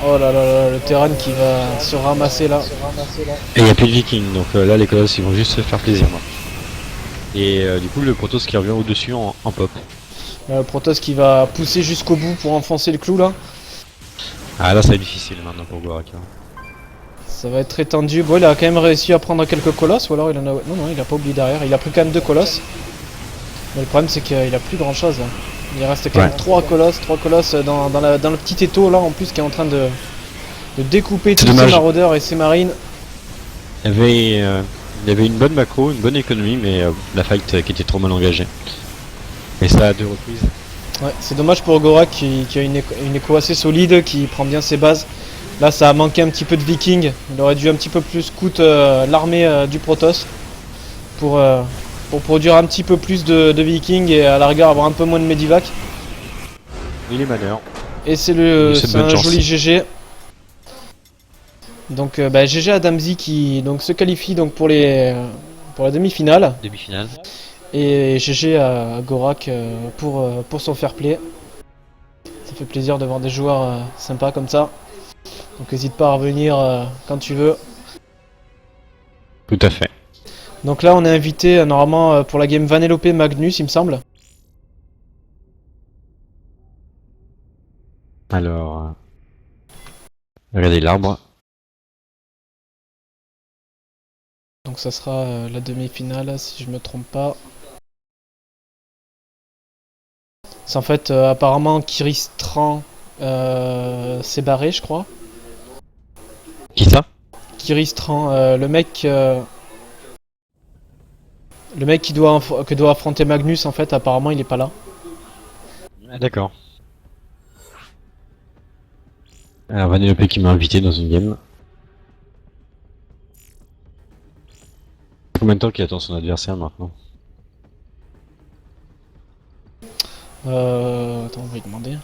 Oh là là là, le terrain qui va se ramasser là. Et il n'y a plus de vikings, donc là les colosses ils vont juste se faire plaisir. Moi. Et du coup le Protoss qui revient au-dessus en pop. Protoss qui va pousser jusqu'au bout pour enfoncer le clou là. Ah là ça va être difficile maintenant pour Gorak. Hein. Ça va être très tendu. Bon, il a quand même réussi à prendre quelques colosses, ou alors il en a... Non, il a pas oublié derrière. Il a pris quand même 2 colosses. Mais le problème c'est qu'il a plus grand chose. Là. Il reste quand même 3 colosses dans le petit étau là en plus qui est en train de découper tous ses maraudeurs et ses marines. Il y avait une bonne macro, une bonne économie, mais la fight qui était trop mal engagée. Et ça à 2 reprises. Ouais, c'est dommage pour Gorak qui a une écho assez solide, qui prend bien ses bases. Là, ça a manqué un petit peu de Viking. Il aurait dû un petit peu plus coûter l'armée du Protoss pour produire un petit peu plus de Vikings et à la rigueur avoir un peu moins de Medivac. Il est malheur. Et c'est un joli GG. Donc GG à Damzi qui donc, se qualifie donc, pour la demi-finale. Demi-finale. Et GG à Gorak pour son fair play. Ça fait plaisir de voir des joueurs sympas comme ça. Donc n'hésite pas à revenir quand tu veux. Tout à fait. Donc là on est invité normalement pour la game Vanellope Magnus il me semble. Alors, regardez l'arbre. Donc ça sera la demi-finale si je me trompe pas. C'est en fait apparemment Kiristran s'est barré je crois. Qui ça? Kiristran, le mec qui doit affronter Magnus en fait apparemment il est pas là. Ah, d'accord. Alors Vanellope qui m'a invité dans une game. Combien de temps qu'il attend son adversaire maintenant? Attends, on va lui demander.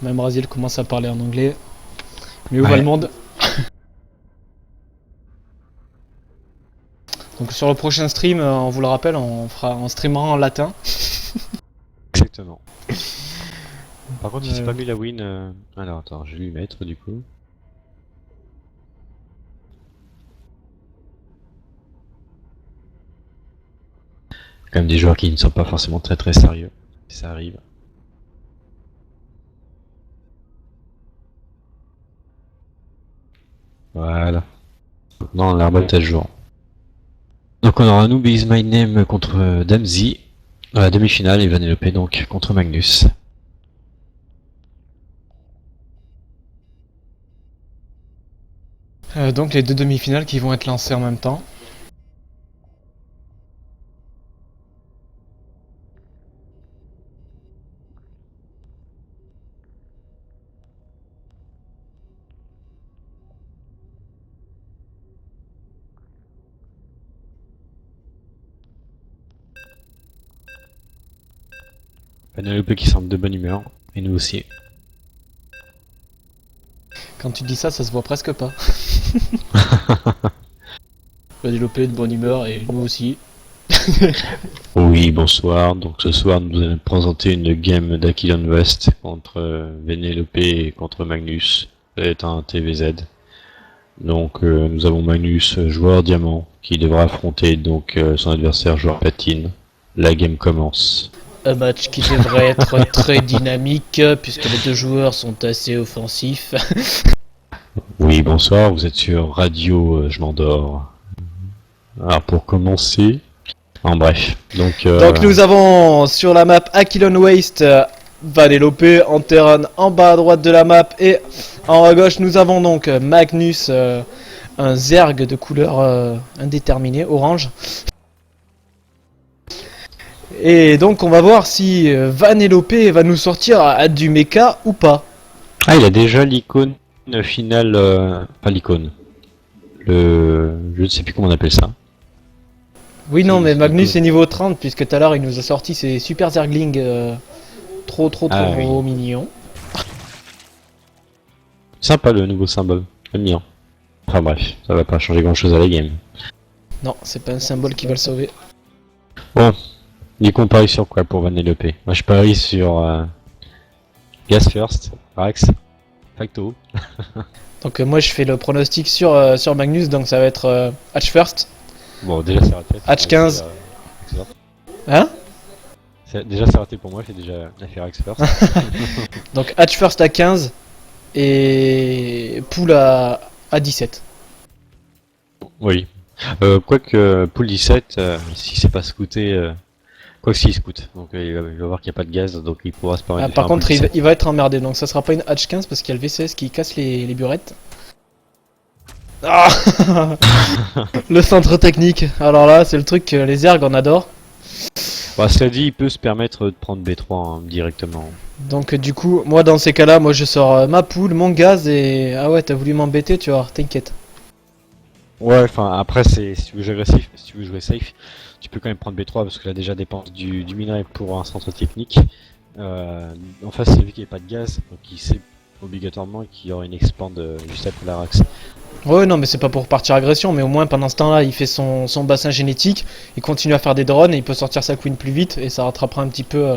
Même Raziel commence à parler en anglais. Mais où va Ouais. le monde? Donc sur le prochain stream, on vous le rappelle, on streamera en latin. Exactement. Par contre, il s'est Euh, pas mis la win. Alors attends, je vais lui mettre du coup. Quand même des joueurs qui ne sont pas forcément très très sérieux. Ça arrive. Voilà. Maintenant, l'arbre est à jour. Donc on aura Noob Is My Name contre Damzi. Dans la demi-finale, et Vanellope donc contre Magnus. donc les deux demi-finales qui vont être lancées en même temps. Vanellope qui semble de bonne humeur. Et nous aussi. Quand tu dis ça, ça se voit presque pas. Vanellope de bonne humeur et nous aussi. Oui, bonsoir. Donc ce soir, nous allons présenter une game d'Aquilon West contre Vanellope et contre Magnus. Ça va être un TVZ. Donc nous avons Magnus, joueur diamant, qui devra affronter donc son adversaire joueur platine. La game commence. Un match qui devrait être très dynamique puisque les deux joueurs sont assez offensifs. Oui, bonsoir, vous êtes sur Radio Je m'endors. Alors pour commencer... En bref, donc... Donc nous avons sur la map Aquilon Waste, Vanellope en terrain en bas à droite de la map et en haut à gauche nous avons donc Magnus, un zerg de couleur indéterminée, orange. Et donc on va voir si Vanellope va nous sortir à du mecha ou pas. Ah, il a déjà l'icône finale... Pas l'icône. Je ne sais plus comment on appelle ça. Oui non mais C'est Magnus cool. est niveau 30 puisque tout à l'heure il nous a sorti ses super zerglings trop Ah, oui. mignons. Sympa le nouveau symbole, j'aime bien. Enfin bref, ça va pas changer grand chose à la game. Non, c'est pas un symbole qui va le sauver. Bon, du coup on parie sur quoi pour Vanellope? Moi je parie sur Gas First, Rax, Facto. Donc moi je fais le pronostic sur Magnus, donc ça va être Hatch First. Bon déjà c'est raté. Hatch 15. Hein? Déjà c'est raté pour moi, j'ai déjà fait Rax First. Donc Hatch First à 15 et Pool à 17. Oui. Quoique Pool 17, si c'est pas scouté... Quoique si il scoute, donc il va voir qu'il n'y a pas de gaz, donc il pourra se permettre de Par faire un contre Pool 17. il va être emmerdé, donc ça sera pas une Hatch 15 parce qu'il y a le VCS qui casse les burettes. Ah le centre technique, alors là c'est le truc que les ergs on adore. Bah, cela dit, il peut se permettre de prendre B3 hein, directement. Donc du coup, moi dans ces cas-là, moi je sors ma poule, mon gaz et... Ah ouais, t'as voulu m'embêter, tu vois, t'inquiète. Ouais, enfin après, c'est si tu veux jouer agressif, si tu veux jouer safe, tu peux quand même prendre B3 parce que la déjà dépense du minerai pour un centre technique. En face, c'est lui qui n'a pas de gaz, donc il sait obligatoirement qu'il y aura une expand juste après la Rax. Ouais, non, mais c'est pas pour partir agression, mais au moins pendant ce temps-là, il fait son bassin génétique, il continue à faire des drones et il peut sortir sa queen plus vite et ça rattrapera un petit peu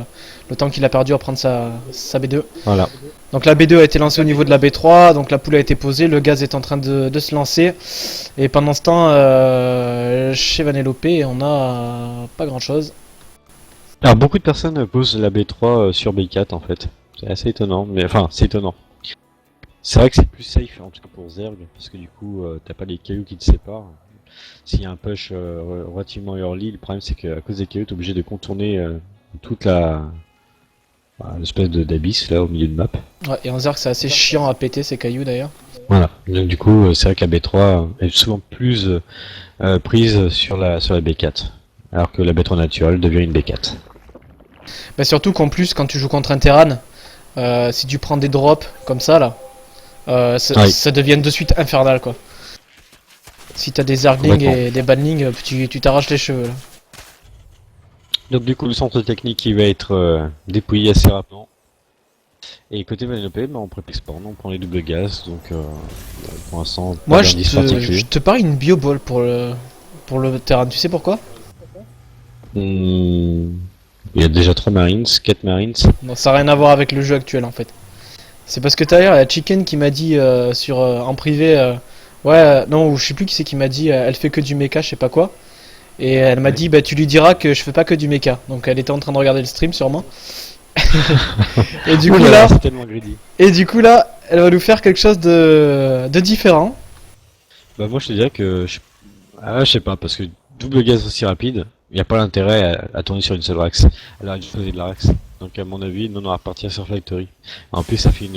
le temps qu'il a perdu à prendre sa B2. Voilà. Donc la B2 a été lancée au niveau de la B3, donc la poule a été posée, le gaz est en train de se lancer. Et pendant ce temps, chez Vanellope, on a pas grand-chose. Alors beaucoup de personnes posent la B3 sur B4 en fait. C'est assez étonnant, mais enfin c'est étonnant. C'est vrai que c'est plus safe en tout cas pour Zerg, parce que du coup t'as pas les cailloux qui te séparent. S'il y a un push relativement early, le problème c'est qu'à cause des cailloux t'es obligé de contourner toute l'espèce d'abysse là au milieu de map. Ouais, et en Zerg, c'est assez chiant à péter ces cailloux d'ailleurs. Voilà, donc du coup c'est vrai que la B3 est souvent plus prise sur la B4, alors que la B3 naturelle devient une B4. Mais surtout qu'en plus, quand tu joues contre un Terran, si tu prends des drops comme ça là, ça devient de suite infernal quoi. Si t'as des Zerglings et des Banlings, tu t'arraches les cheveux là. Donc du coup le centre technique il va être dépouillé assez rapidement. Et côté Vanellope, bah, on prépare spawn, on prend les doubles gaz, donc pour l'instant, pas Moi, d'indice particulier. je te parie une bioball pour le terrain. Tu sais pourquoi? Hmm, il y a déjà 3 Marines, 4 Marines. Non, ça n'a rien à voir avec le jeu actuel en fait. C'est parce que tout à l'heure, il y a Chicken qui m'a dit en privé, ouais, non, ou je sais plus qui c'est qui m'a dit, elle fait que du mecha, je sais pas quoi. Et elle m'a Ouais. dit, bah tu lui diras que je fais pas que du mecha. Donc elle était en train de regarder le stream sûrement. Et du Ouh coup là là, là, c'est tellement greedy. elle va nous faire quelque chose de différent. Bah moi je te dirais que je sais pas parce que double gaz aussi rapide, il n'y a pas l'intérêt à tourner sur une seule rax. Elle aurait dû choisir de la rax. Donc à mon avis, non, on va repartir sur Factory. En plus, ça fait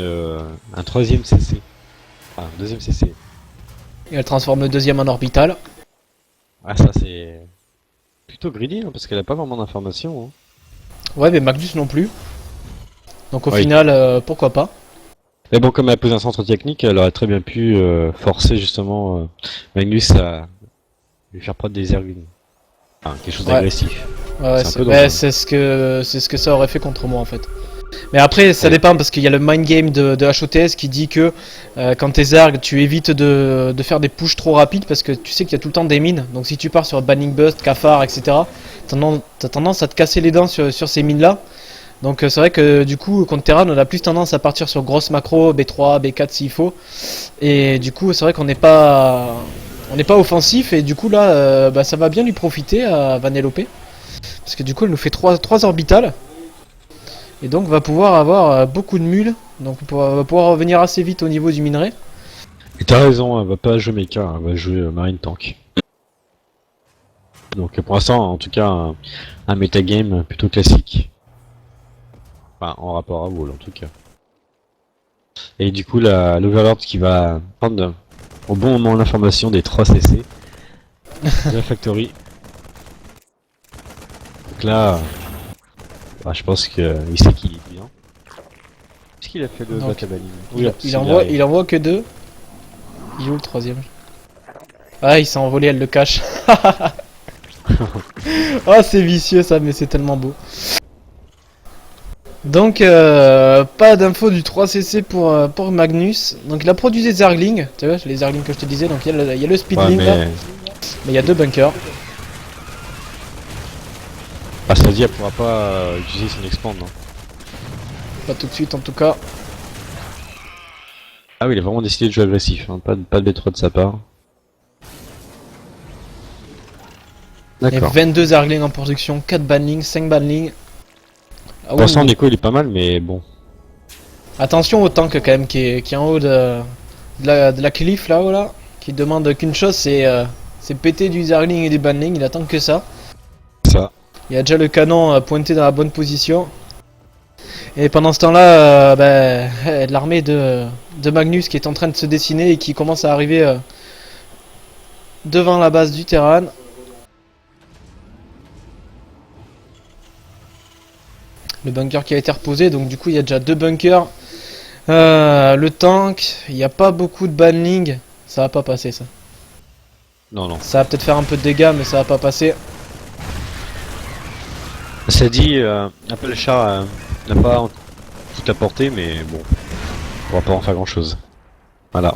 un troisième CC, enfin un deuxième CC. Et elle transforme le deuxième en orbital. Ah ça c'est plutôt greedy hein, parce qu'elle a pas vraiment d'informations. Hein. Ouais, mais Magnus non plus. Donc au Oui. final, pourquoi pas. Mais bon, comme elle a posé un centre technique, elle aurait très bien pu forcer justement Magnus à lui faire prendre des ergues. Enfin, quelque chose Ouais. d'agressif. Ouais, C'est un peu ouais, dangereux. c'est ce que ça aurait fait contre moi en fait. Mais après, ça Oui. dépend parce qu'il y a le mind game de HOTS qui dit que quand t'es Zerg, tu évites de faire des pushes trop rapides parce que tu sais qu'il y a tout le temps des mines. Donc si tu pars sur Banning Bust, Cafard, etc., t'as tendance à te casser les dents sur ces mines là. Donc c'est vrai que du coup, contre Terran, on a plus tendance à partir sur grosse macro, B3, B4 s'il faut. Et du coup, c'est vrai qu'on n'est pas offensif et du coup là, bah, ça va bien lui profiter à Vanellope. Parce que du coup, elle nous fait 3 orbitales. Et donc, va pouvoir avoir beaucoup de mules. Donc, va pouvoir revenir assez vite au niveau du minerai. Et t'as raison, elle va pas jouer mecha, elle va jouer Marine Tank. Donc pour l'instant, en tout cas, un metagame plutôt classique. Enfin, en rapport à Wall en tout cas. Et du coup, l'Overlord qui va prendre au bon moment l'information des 3 CC de la Factory. Donc là, bah, je pense qu'il sait qu'il est bien. Est-ce qu'il a fait le Donc, Batabaline? Oui, il envoie que 2. Il est où le troisième? Ah, il s'est envolé, elle le cache. Oh, c'est vicieux ça, mais c'est tellement beau. Donc, pas d'infos du 3CC pour Magnus. Donc, il a produit des Zerglings. Tu vois, les Zerglings que je te disais. Donc, il y a le Ouais, Speedling là. mais Mais il y a 2 bunkers. ah, ça dit, elle pourra pas utiliser son expand. Non. Pas tout de suite en tout cas. Ah oui, il a vraiment décidé de jouer agressif, hein. Pas de B3 de sa part. Il y a D'accord. 22 Zerglings en production, 4 banlings, 5 banlings. Ah, Pour l'instant, Neko il est pas mal, mais bon. attention au tank quand même qui est en haut de la cliff là-haut là. Qui demande qu'une chose, c'est péter du Zergling et du banling. Il attend que ça. Ça. Il y a déjà le canon pointé dans la bonne position. Et pendant ce temps-là, l'armée de Magnus qui est en train de se dessiner et qui commence à arriver devant la base du Terran. Le bunker qui a été reposé, donc du coup il y a déjà 2 bunkers. Le tank, il n'y a pas beaucoup de banling. Ça va pas passer ça. Non, non. Ça va peut-être faire un peu de dégâts, mais ça va pas passer. Ça dit, un peu le char n'a pas tout apporté, mais bon, on va pas en faire grand chose. Voilà.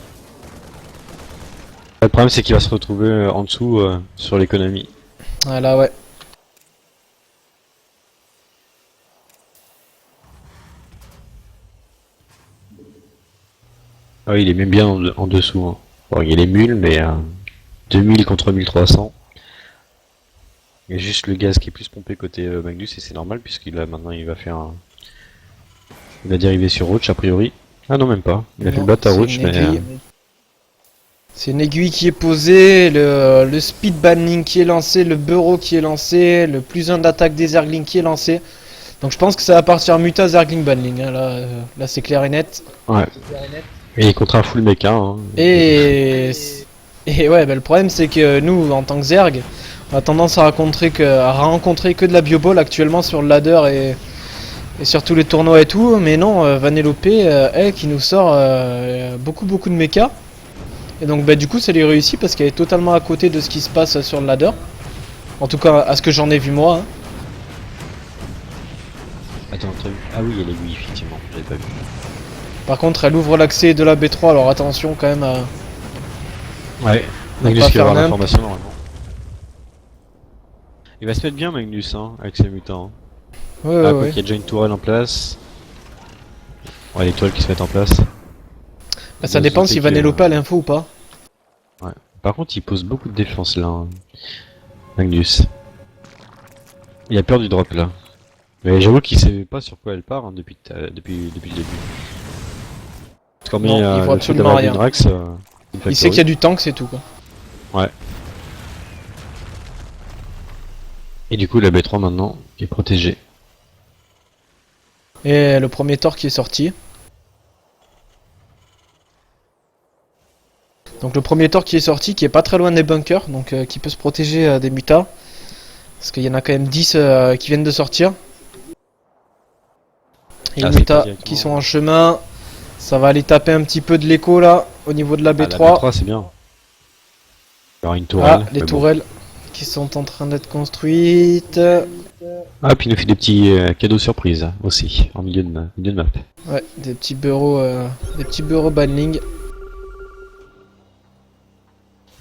Le problème, c'est qu'il va se retrouver en dessous sur l'économie. Voilà, ouais. Ah oui, il est même bien en dessous. Hein. Bon, il y a les mules, mais 2000 contre 1300. Il y a juste le gaz qui est plus pompé côté Magnus, et c'est normal, puisqu'il a maintenant il va faire un... Il va dériver sur Roach, a priori. Ah non, même pas. Il a fait Non, le bat à c'est Roach, une mais... aiguille. C'est une aiguille qui est posée, le speed banning qui est lancé, le bureau qui est lancé, le plus 1 d'attaque des Zerglings qui est lancé. Donc je pense que ça va partir Muta Zergling banning. Hein. Là c'est clair et net. Ouais. Et il est contre un full mecha. Hein. Et ouais, le problème c'est que nous, en tant que Zerg, on a tendance à rencontrer que de la bioball actuellement sur le ladder et sur tous les tournois et tout. Mais non, Vanellope, elle qui nous sort beaucoup de mecha. Et donc du coup ça lui réussit parce qu'elle est totalement à côté de ce qui se passe sur le ladder. En tout cas à ce que j'en ai vu moi. Hein. Attends, t'as vu? Ah oui, il y a l'aiguille, effectivement, j'avais pas vu. Par contre, elle ouvre l'accès de la B3, alors attention quand même à Ouais, ne Magnus pas qui va faire avoir nimp. l'information normalement. Il va se mettre bien Magnus, hein, avec ses mutants. Ouais, Ah, ouais, quoi ouais. qu'il y a déjà une tourelle en place. Ouais, les toiles qui se mettent en place. Bah, ça Il doit se dépend douter si que- Vanellope a l'info ou pas. Ouais. Par contre, il pose beaucoup de défense là, hein, Magnus. Il a peur du drop là. Mais j'avoue qu'il sait pas sur quoi elle part hein, depuis le début. Parce qu'en Non, il voit le fait absolument d'avoir rien. Dunrax, Il sait qu'il y a du tank, c'est tout quoi. Ouais. Et du coup, la B3 maintenant est protégée. Et le premier Thor qui est sorti. Donc le premier Thor qui est sorti, qui est pas très loin des bunkers, donc qui peut se protéger des mutas. Parce qu'il y en a quand même 10 qui viennent de sortir. Et les c'est mutas pas directement- qui sont en chemin, ça va aller taper un petit peu de l'écho là, au niveau de la Ah, la B3. B3 c'est bien. Il y aura une tourelle. Ah, les mais bon. tourelles qui sont en train d'être construites. Ah, puis il nous fait des petits cadeaux surprises aussi, en milieu de map. Ouais, des petits bureaux banning.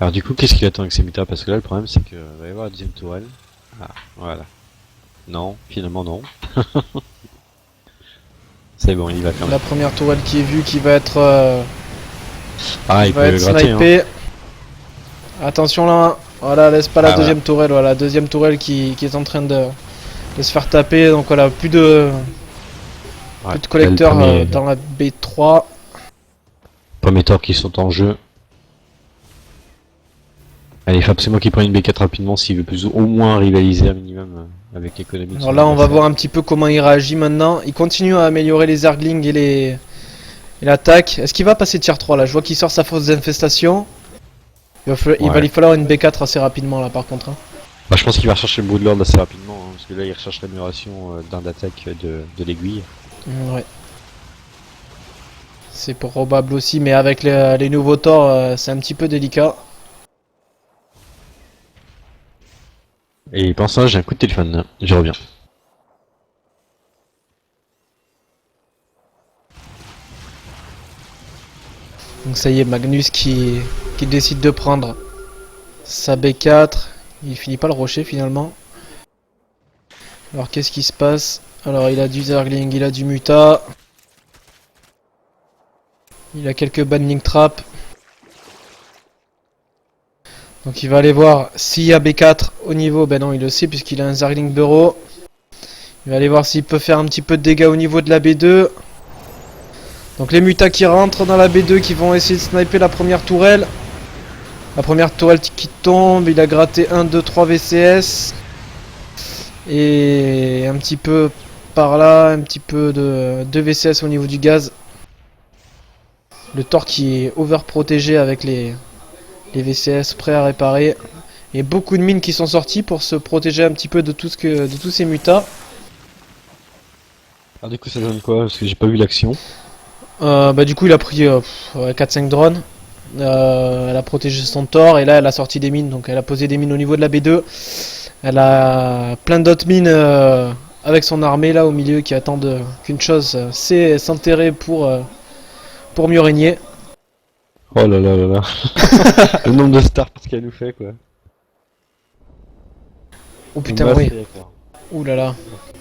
Alors du coup, qu'est-ce qu'il attend avec ces mutas? Parce que là, le problème, c'est que va y avoir la deuxième tourelle. Ah, voilà. Non, finalement non. C'est bon, il va quand même. La première tourelle qui est vue, qui va être, Ah, qui il va peut être gratter, hein. snipée. Attention là, voilà, laisse pas la Ah, deuxième tourelle, voilà, la deuxième tourelle qui est en train de se faire taper. Donc voilà, plus de Ouais, plus de collecteurs là, le premier, dans la B3. premier tour qui sont en jeu. Allez, il faut absolument qu'il prenne une B4 rapidement s'il veut plus au moins rivaliser un minimum avec l'économie. de Alors son là, on va adversaire. voir un petit peu comment il réagit maintenant. Il continue à améliorer les Zerglings et l'attaque. Est-ce qu'il va passer tier 3 là? Je vois qu'il sort sa force d'infestation. Il va lui falloir une B4 assez rapidement là par contre, hein. Bah, je pense qu'il va rechercher le Broodlord assez rapidement, hein, parce que là il recherche l'amélioration d'un d'attaque de l'aiguille. Ouais. C'est probable aussi, mais avec les nouveaux Thor, c'est un petit peu délicat. Et pendant ça, j'ai un coup de téléphone, je reviens. Donc ça y est, Magnus qui décide de prendre sa B4. Il finit pas le rocher finalement. Alors qu'est-ce qui se passe? Alors il a du Zergling, il a du Muta. Il a quelques banning traps. Donc il va aller voir s'il y a B4 au niveau. Ben non, il le sait puisqu'il a un Zergling Bureau. Il va aller voir s'il peut faire un petit peu de dégâts au niveau de la B2. Donc les mutas qui rentrent dans la B2 qui vont essayer de sniper la première tourelle. La première tourelle qui tombe, il a gratté 1, 2, 3 VCS. Et un petit peu par là, un petit peu de 2 VCS au niveau du gaz. Le Thor qui est over protégé avec les VCS prêts à réparer. Et beaucoup de mines qui sont sorties pour se protéger un petit peu de tous ces mutas. Alors du coup ça donne quoi? Parce que j'ai pas vu l'action. Bah du coup il a pris 4-5 drones. Elle a protégé son Thor et là elle a sorti des mines, donc elle a posé des mines au niveau de la B2. Elle a plein d'autres mines avec son armée là au milieu qui attendent qu'une chose, c'est s'enterrer pour mieux régner. Oh là là là là. Le nombre de stars qu'elle nous fait quoi. Oh putain Une masse, oui, d'accord. ouh là là,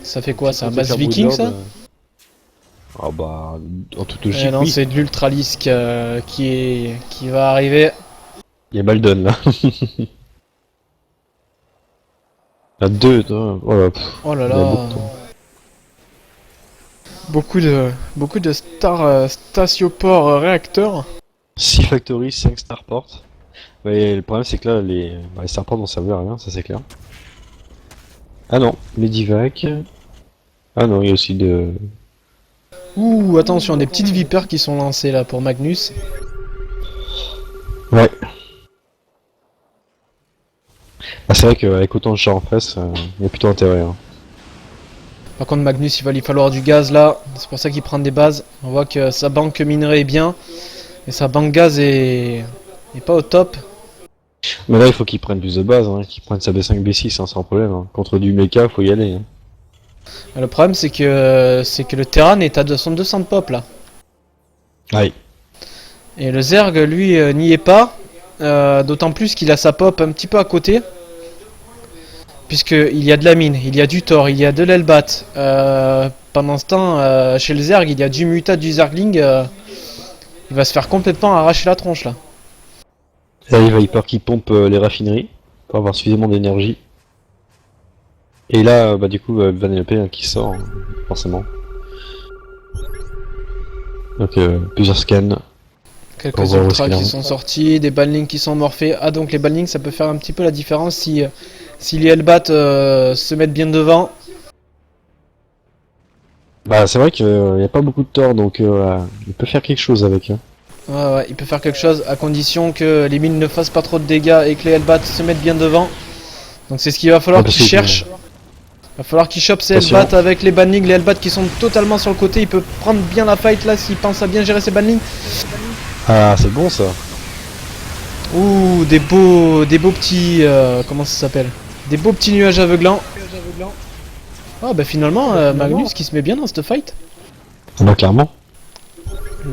ça fait quoi ça? Quand Base tu fais un viking Broodlord, ça? Ah bah, en toute Eh logique, non, oui. c'est de l'Ultralisk qui va arriver. Il y a Baldon là. Il y a deux, oh là, pff, Oh là il y a là. beaucoup de temps. Beaucoup de statioport réacteurs. 6 factories, 5 starports. Ouais, le problème c'est que là, les starports vont servir à rien, ça c'est clair. Ah non, Medivac. Ah non, il y a aussi de... Ouh, attention, des petites vipères qui sont lancées là pour Magnus. Ouais. Ah, c'est vrai qu'avec autant de chars en face, il y a plutôt intérêt. Hein. Par contre, Magnus, il va lui falloir du gaz là. C'est pour ça qu'il prend des bases. On voit que sa banque minerai est bien. Et sa banque gaz est pas au top. Mais là, il faut qu'il prenne plus de base, hein, qu'il prenne sa B5, B6 hein, sans problème. Hein. Contre du mecha, faut y aller. Hein. Le problème c'est que le Terran est à 200 de pop là. Ouais. Et le Zerg lui n'y est pas. D'autant plus qu'il a sa pop un petit peu à côté. Puisqu'il y a de la mine, il y a du Thor, il y a de l'Elbat. Pendant ce temps, chez le Zerg, il y a du Muta, du Zergling. Il va se faire complètement arracher la tronche là. Là, il y a Viper qui pompe les raffineries pour avoir suffisamment d'énergie. Et là, bah du coup, Vanellope hein, qui sort, forcément. Donc plusieurs scans. Pour Quelques voir où ultras est-ce qu'il qui en est. sont sortis, des banlings qui sont morphés. Ah donc les banlings ça peut faire un petit peu la différence si les Hellbat se mettent bien devant. Bah c'est vrai qu'il n'y a pas beaucoup de tort, donc il peut faire quelque chose avec. Hein. Ouais, il peut faire quelque chose à condition que les mines ne fassent pas trop de dégâts et que les Hellbat se mettent bien devant. Donc c'est ce qu'il va falloir Ouais, parce qu'il que- cherche. Il va falloir qu'il chope ses Attention. Hellbat avec les banlings, les Hellbat qui sont totalement sur le côté. Il peut prendre bien la fight là s'il pense à bien gérer ses banlings. Ah c'est bon ça. Ouh, des beaux petits... comment ça s'appelle? Des beaux petits nuages aveuglants. Ah bah finalement, Magnus qui se met bien dans cette fight. Ah bah clairement.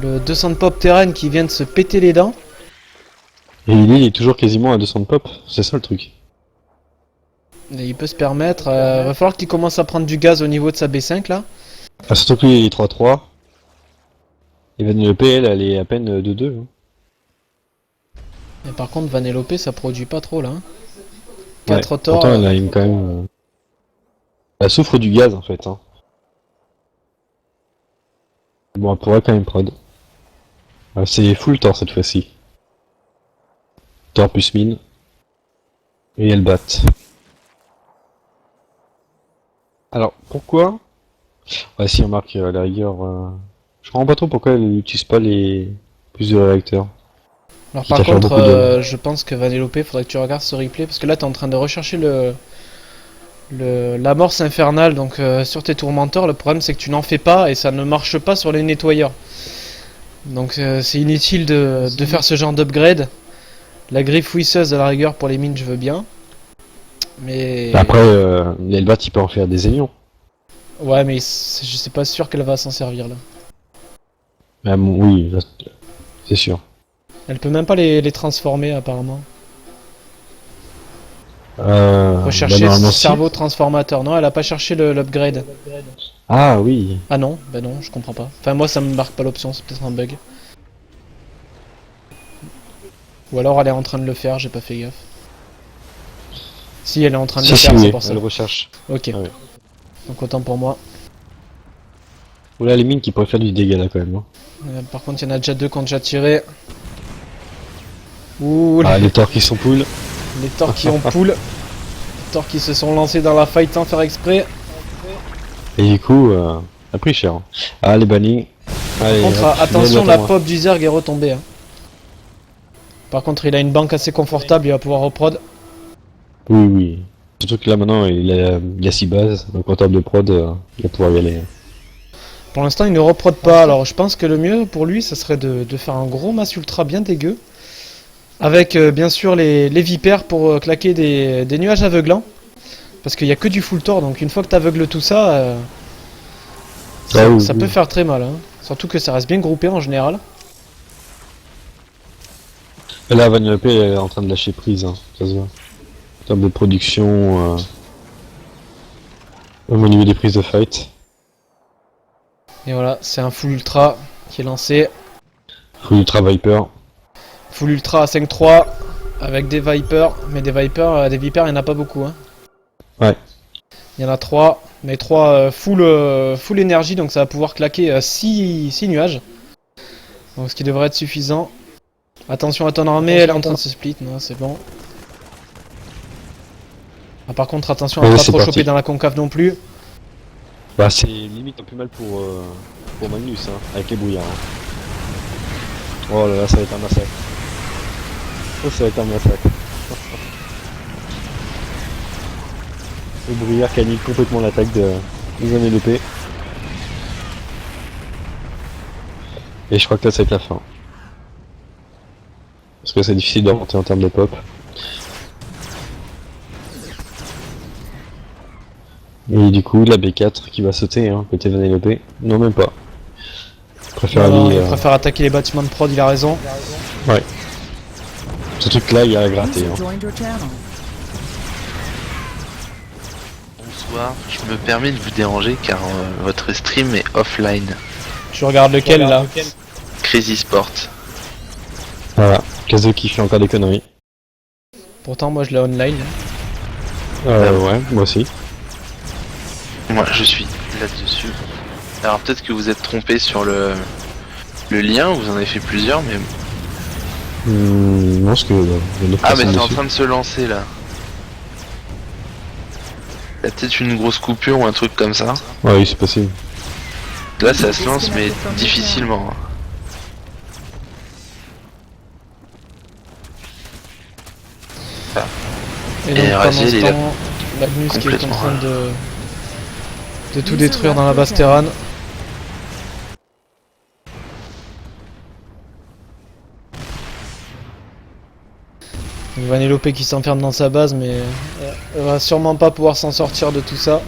Le 200 de pop terrain qui vient de se péter les dents. Et il est toujours quasiment à 200 de pop, c'est ça le truc. Et il peut se permettre. Va falloir qu'il commence à prendre du gaz au niveau de sa B5 là. Ah, surtout que lui il est 3-3. Et Vanellope elle est à peine 2-2. Hein. Et par contre, Vanellope ça produit pas trop là. Hein. Ouais, 4 torts. pourtant elle a quand même... Elle souffre du gaz en fait. Hein. Bon elle pourrait quand même prod. C'est full Thor cette fois-ci. Thor plus mine. Et elle bat. Alors pourquoi? Ouais si on marque la rigueur... Je comprends pas trop pourquoi elle n'utilise pas les plus de réacteurs. Alors quitte par à faire contre, beaucoup de- je pense que Vanellope, faudrait que tu regardes ce replay parce que là t'es en train de rechercher l'amorce infernale donc sur tes tourmenteurs. Le problème c'est que tu n'en fais pas et ça ne marche pas sur les nettoyeurs. Donc c'est inutile de faire ce genre d'upgrade. La griffe fouisseuse à la rigueur pour les mines je veux bien. Mais... Après, l'Elbat il peut en faire des aignions. Ouais mais je suis pas sûr qu'elle va s'en servir là. Ah, bon, oui, là, c'est sûr. Elle peut même pas les transformer apparemment. Rechercher Normalement, si. cerveau transformateur. Non, elle a pas cherché l'upgrade. Ah oui. Ah non, bah non, je comprends pas. Enfin moi ça me marque pas l'option, c'est peut-être un bug. Ou alors elle est en train de le faire, j'ai pas fait gaffe. Si elle est en train de le faire, c'est oui, pour ça. elle recherche. Ok. Ah ouais. Donc autant pour moi. Oula, les mines qui pourraient faire du dégât là quand même. Hein. Par contre il y en a déjà deux qui ont déjà tiré. Ouh, Ah, les torts qui sont poules. les torts qui ont poule. Les torts qui se sont lancés dans la fight sans faire exprès. Et du coup, a pris cher. Hein. Ah, les bannis. Allez, Par contre hop, attention, viens, la attends-moi. pop du Zerg est retombée. Hein. Par contre il a une banque assez confortable, il va pouvoir reprod. Oui, oui. Surtout que là maintenant, il a 6 bases. Donc en termes de prod, il va pouvoir y aller. Pour l'instant il ne reprod pas, alors je pense que le mieux pour lui ça serait de faire un gros mass ultra bien dégueu. Avec bien sûr les vipères pour claquer des nuages aveuglants. Parce qu'il n'y a que du full Thor, donc une fois que tu aveugles tout ça, Ah oui, ça oui. peut faire très mal. Hein. Surtout que ça reste bien groupé en général. Et là, Vanellope est en train de lâcher prise. Hein, ça se voit. En termes de production, au niveau des prises de fight. Et voilà, c'est un full ultra qui est lancé. Full Ultra Viper. Full ultra à 5-3 avec des vipers. Mais des vipers, il n'y en a pas beaucoup. Hein. Ouais. Il y en a 3, mais 3 full énergie, donc ça va pouvoir claquer 6 nuages. Donc ce qui devrait être suffisant. Attention à ton armée, elle est en train de se split, non c'est bon. Ah, par contre attention à Ouais, pas c'est trop parti. choper dans la concave non plus. Bah c'est limite un peu mal pour Magnus, hein, avec les brouillards. Hein. Oh là là, ça va être un massacre. Oh, ça va être un massacre. Le brouillard qui annule complètement l'attaque des Vanellope. Et je crois que là ça va être la fin. Parce que c'est difficile de remonter en termes de pop. Et du coup, la B4 qui va sauter, hein, côté Vanellope. Non, même pas. Je préfère Non, aller. il préfère attaquer les bâtiments de prod, il a raison. Ouais. Ce truc-là, il y a à gratter. User Hein. joined your channel. Bonsoir, je me permets de vous déranger car votre stream est offline. Tu regardes lequel là? Crazy Sport. Voilà. Kazo qui fait encore des conneries. Pourtant, moi je l'ai online. Ouais, moi aussi. Moi je suis là-dessus. Alors peut-être que vous êtes trompé sur le lien, vous en avez fait plusieurs, mais... Non, parce que. y a d'autres Ah mais personnes c'est en dessus. train de se lancer là. Il y a peut-être une grosse coupure ou un truc comme ça. Ouais, oui, c'est possible. Là ça se lance mais difficilement. Et Et donc pendant Raziel, ce il a temps, Magnus qui est en complètement train de tout détruire dans la base Terran. Vanellope qui s'enferme dans sa base, mais elle va sûrement pas pouvoir s'en sortir de tout ça.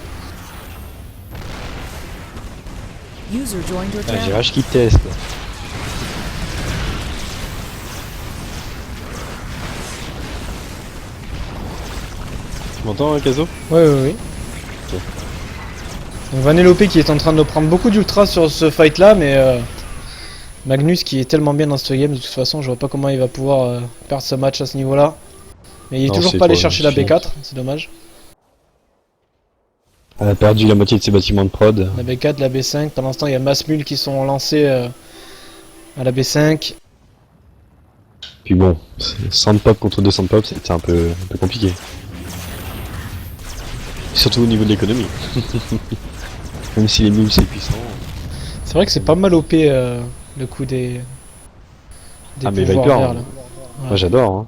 User joined your Ah, channel. Jirage qui teste. Tu m'entends, Kazo? Oui. Ok. Donc Vanellope qui est en train de prendre beaucoup d'ultra sur ce fight là, mais Magnus qui est tellement bien dans ce game, de toute façon je vois pas comment il va pouvoir perdre ce match à ce niveau là. Mais il est Non, toujours c'est pas allé trop chercher la difficile. B4, c'est dommage. Elle a perdu la moitié de ses bâtiments de prod. La B4, la B5, pendant ce temps il y a Masmul qui sont lancés à la B5. Puis bon, 100 pop contre 200 pop, c'était un peu compliqué. Surtout au niveau de l'économie. Même si les mules c'est puissant. C'est vrai que c'est pas mal OP le coup des Ah, mais pouvoirs Viper, verts, hein. là. Moi j'adore. Hein.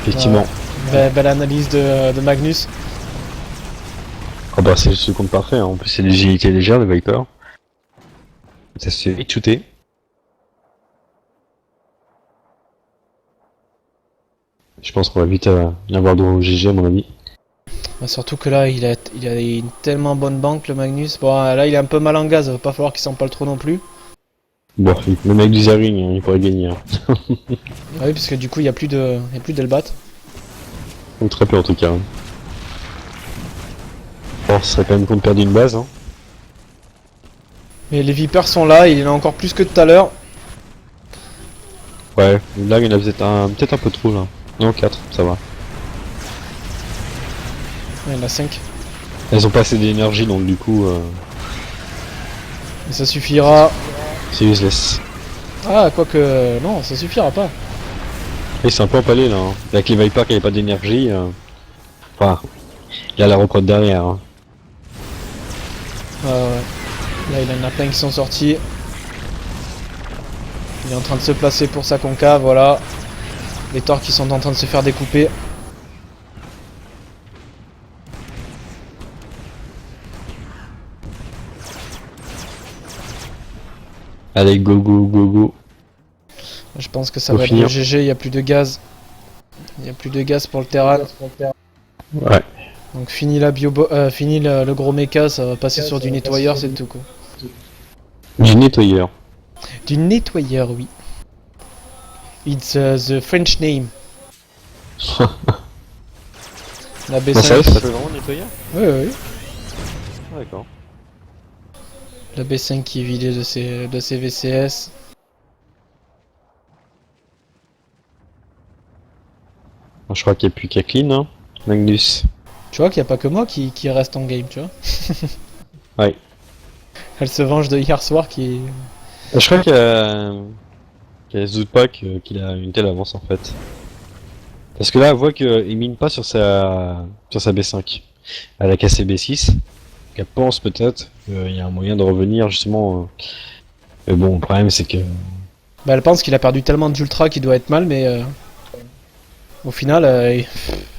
Effectivement. Belle analyse de Magnus. Ah bah c'est le compte parfait, hein. En plus c'est l'agilité légère de Viper. Ça se fait vite shooter. Je pense qu'on va vite l'avoir de GG à mon avis. Bah, surtout que là il a une tellement bonne banque le Magnus. Bon là il est un peu mal en gaz, va pas falloir qu'il s'empale trop non plus. Bon, même avec du Zerring, il pourrait gagner. Hein. Ah oui parce que du coup il y a plus d'Elbat. Ou très peu en tout cas. Hein. Bon, ce serait quand même qu'on perde une base. Hein. Mais les Vipers sont là, il y en a encore plus que tout à l'heure. Ouais, là il y en a peut-être un peu trop là. Non, 4, ça va. Ouais, il y en a 5. Elles ont pas assez d'énergie donc du coup Et ça suffira. c'est useless. Ah quoique non ça suffira pas. Et c'est un peu empalé là. Hein. Avec les Viper qui n'avaient pas d'énergie. Enfin, il y a la reprod derrière. Hein. Ouais. Là il y en a plein qui sont sortis. Il est en train de se placer pour sa conca, voilà. Les torts qui sont en train de se faire découper. Allez, go go go go. Je pense que ça Faut va être finir. le GG, il n'y a plus de gaz. Il n'y a plus de gaz pour le Terran. Ouais. Donc fini fini le gros mecha, ça va passer sur du nettoyeur, c'est tout quoi. Du nettoyeur. Du nettoyeur, oui. It's the French name. La Non, ça B5. s'appelle vraiment nettoyeur? Oui. Ah, d'accord. La B5 qui est vidée de ses VCS. Bon, je crois qu'il n'y a plus qu'à clean, hein. Magnus. Tu vois qu'il n'y a pas que moi qui reste en game, tu vois. Ouais. Elle se venge de hier soir qui... Je crois qu'elle se doute pas qu'il a une telle avance en fait. Parce que là, elle voit qu'il mine pas sur sa B5. Elle a cassé B6. Elle pense peut-être qu'il y a un moyen de revenir justement. Mais bon, le problème c'est que. Bah elle pense qu'il a perdu tellement d'ultra qu'il doit être mal, mais... Au final,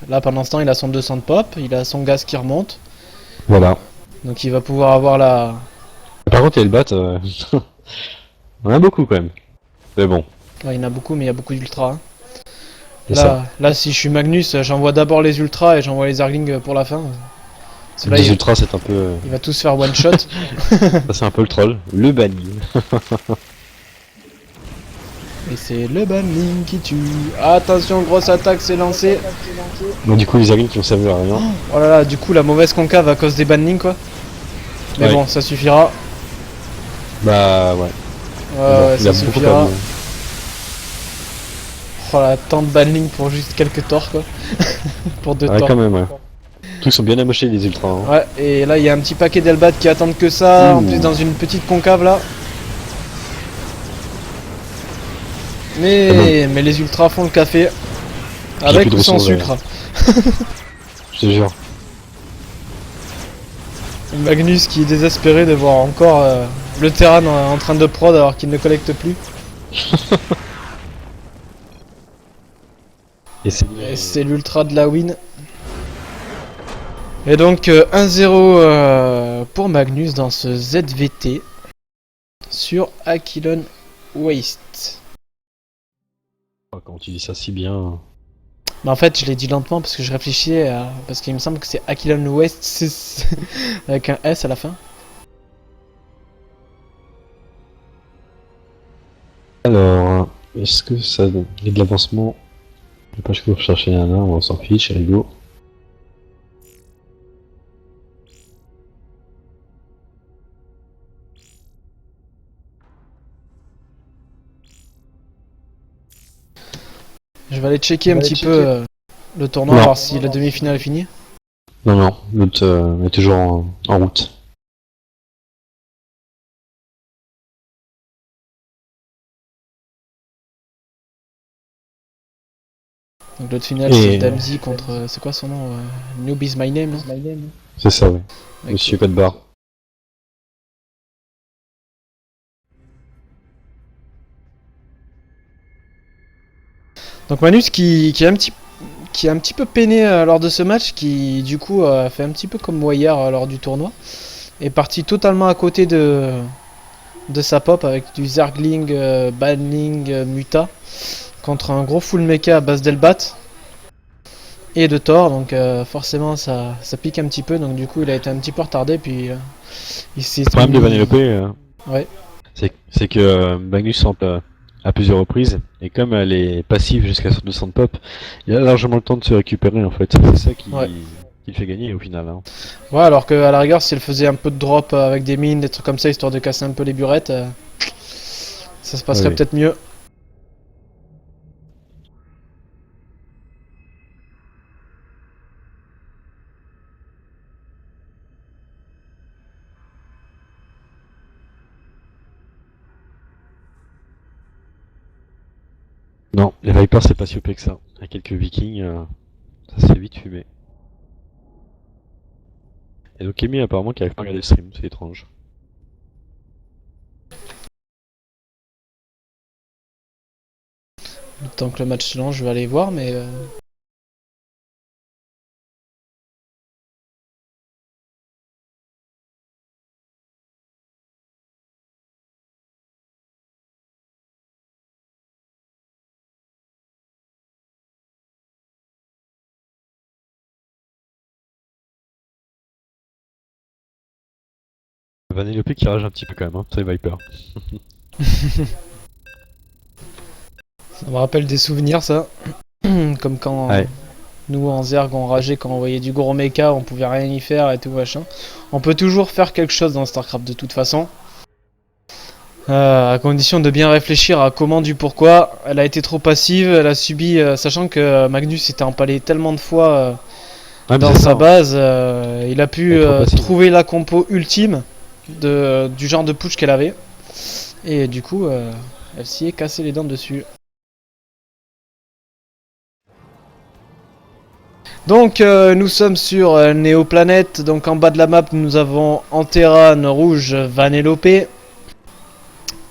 là pendant ce temps il a son 200 de pop, il a son gaz qui remonte. Voilà. Donc il va pouvoir avoir la... Par contre, il y a le bat. On en a beaucoup quand même. Mais bon. Ouais, il y en a beaucoup, mais il y a beaucoup d'ultra. Hein. C'est ça. Là, si je suis Magnus, j'envoie d'abord les ultras et j'envoie les Zerglings pour la fin. Parce que là, Les ultras, c'est un peu. il va tous faire one shot. Ça, c'est un peu le troll. Le banni. Et c'est le banning qui tue. Attention, grosse attaque, c'est lancé. Donc, du coup, les Zerglings qui vont servir à rien. Oh là là, du coup, la mauvaise concave à cause des bannings, quoi. Mais Ouais. bon, ça suffira. Bah, ouais. Ouais, Il a ça beaucoup suffira. perdu. Oh là, tant de banning pour juste quelques torts, quoi. Pour 2 Ouais, torts. quand même, ouais. Tous sont bien amochés, les ultras. Hein. Ouais, et là, il y a un petit paquet d'Elbat qui attendent que ça. En Ouh. plus, dans une petite concave, là. Mais les ultras font le café. J'ai Avec plus de ou sans ressources, sucre. Je te jure. Magnus qui est désespéré de voir encore le terrain en train de prod alors qu'il ne collecte plus. Et c'est. Et c'est l'ultra de la win. Et donc 1-0 pour Magnus dans ce ZVT sur Aquilon Waste. Oh, quand tu dis ça si bien. Mais en fait je l'ai dit lentement parce que je réfléchissais à... Parce qu'il me semble que c'est Aquilon Waste avec un S à la fin. Alors, est-ce que ça donne il y a de l'avancement? Je sais pas, je peux rechercher un arbre, on s'en fiche, rigolo. Je vais aller checker un petit peu le tournoi, Non. voir si la demi-finale est finie. Non, non, l'autre est toujours en route. Donc l'autre finale Et- c'est Damzi contre... c'est quoi son nom Newbie's My Name, non C'est ça, ouais. Ok. Monsieur Codebar. Donc Manus qui est un petit peu peiné lors de ce match, qui du coup a fait un petit peu comme moi hier lors du tournoi, est parti totalement à côté de sa pop avec du Zergling, Banning, Muta contre un gros full mecha à base d'Elbat et de Thor, donc forcément ça pique un petit peu, donc du coup il a été un petit peu retardé, puis il s'est Le problème de Vanellope, Ouais. c'est que Magnus semble à plusieurs reprises, et comme elle est passive jusqu'à 200 de pop, il a largement le temps de se récupérer en fait. C'est ça qui le fait gagner au final. Hein. Ouais, alors que à la rigueur, si elle faisait un peu de drop avec des mines, des trucs comme ça, histoire de casser un peu les burettes, ça se passerait Oui. peut-être mieux. Non, les Vipers c'est pas si OP que ça. Il y a quelques Vikings, ça s'est vite fumé. Et donc Amy apparemment qui arrive pas à regarder le stream, c'est étrange. Le temps que le match se lance, je vais aller voir, mais... Vanellope qui rage un petit peu quand même, hein, c'est les Vipers. Ça me rappelle des souvenirs, ça. Comme quand Ouais. nous, en Zerg, on rageait quand on voyait du gros mecha, on pouvait rien y faire et tout machin. On peut toujours faire quelque chose dans StarCraft de toute façon. À condition de bien réfléchir à comment, du pourquoi. Elle a été trop passive, elle a subi, sachant que Magnus s'était empalé tellement de fois Ouais, mais dans c'est sa ça, base, il a pu Elle est trop passive. trouver la compo ultime du genre de push qu'elle avait. Et du coup, elle s'y est cassé les dents dessus. Donc nous sommes sur Néoplanète, donc en bas de la map nous avons en Terran rouge Vanellope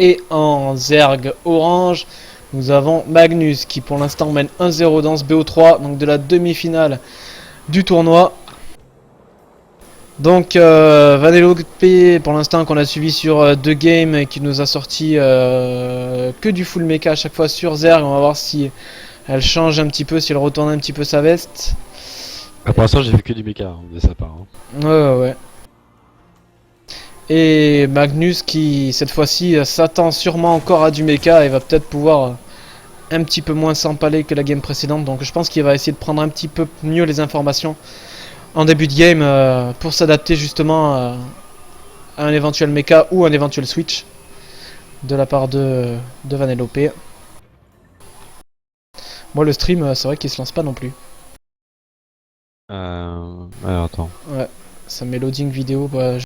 et en Zerg orange nous avons Magnus qui pour l'instant mène 1-0 dans ce BO3, donc de la demi-finale du tournoi. Donc Vanellope pour l'instant qu'on a suivi sur 2 games et qui nous a sorti que du full mecha à chaque fois sur Zerg. On va voir si Elle change un petit peu si elle retourne un petit peu sa veste. Pour l'instant, j'ai vu que du méca de sa part. Hein. Ouais. Et Magnus qui, cette fois-ci, s'attend sûrement encore à du mecha et va peut-être pouvoir un petit peu moins s'empaler que la game précédente. Donc je pense qu'il va essayer de prendre un petit peu mieux les informations en début de game pour s'adapter justement à un éventuel mecha ou un éventuel switch de la part de Vanellope. Moi le stream, c'est vrai qu'il se lance pas non plus. Alors attends. Ouais, ça met loading vidéo. Bah,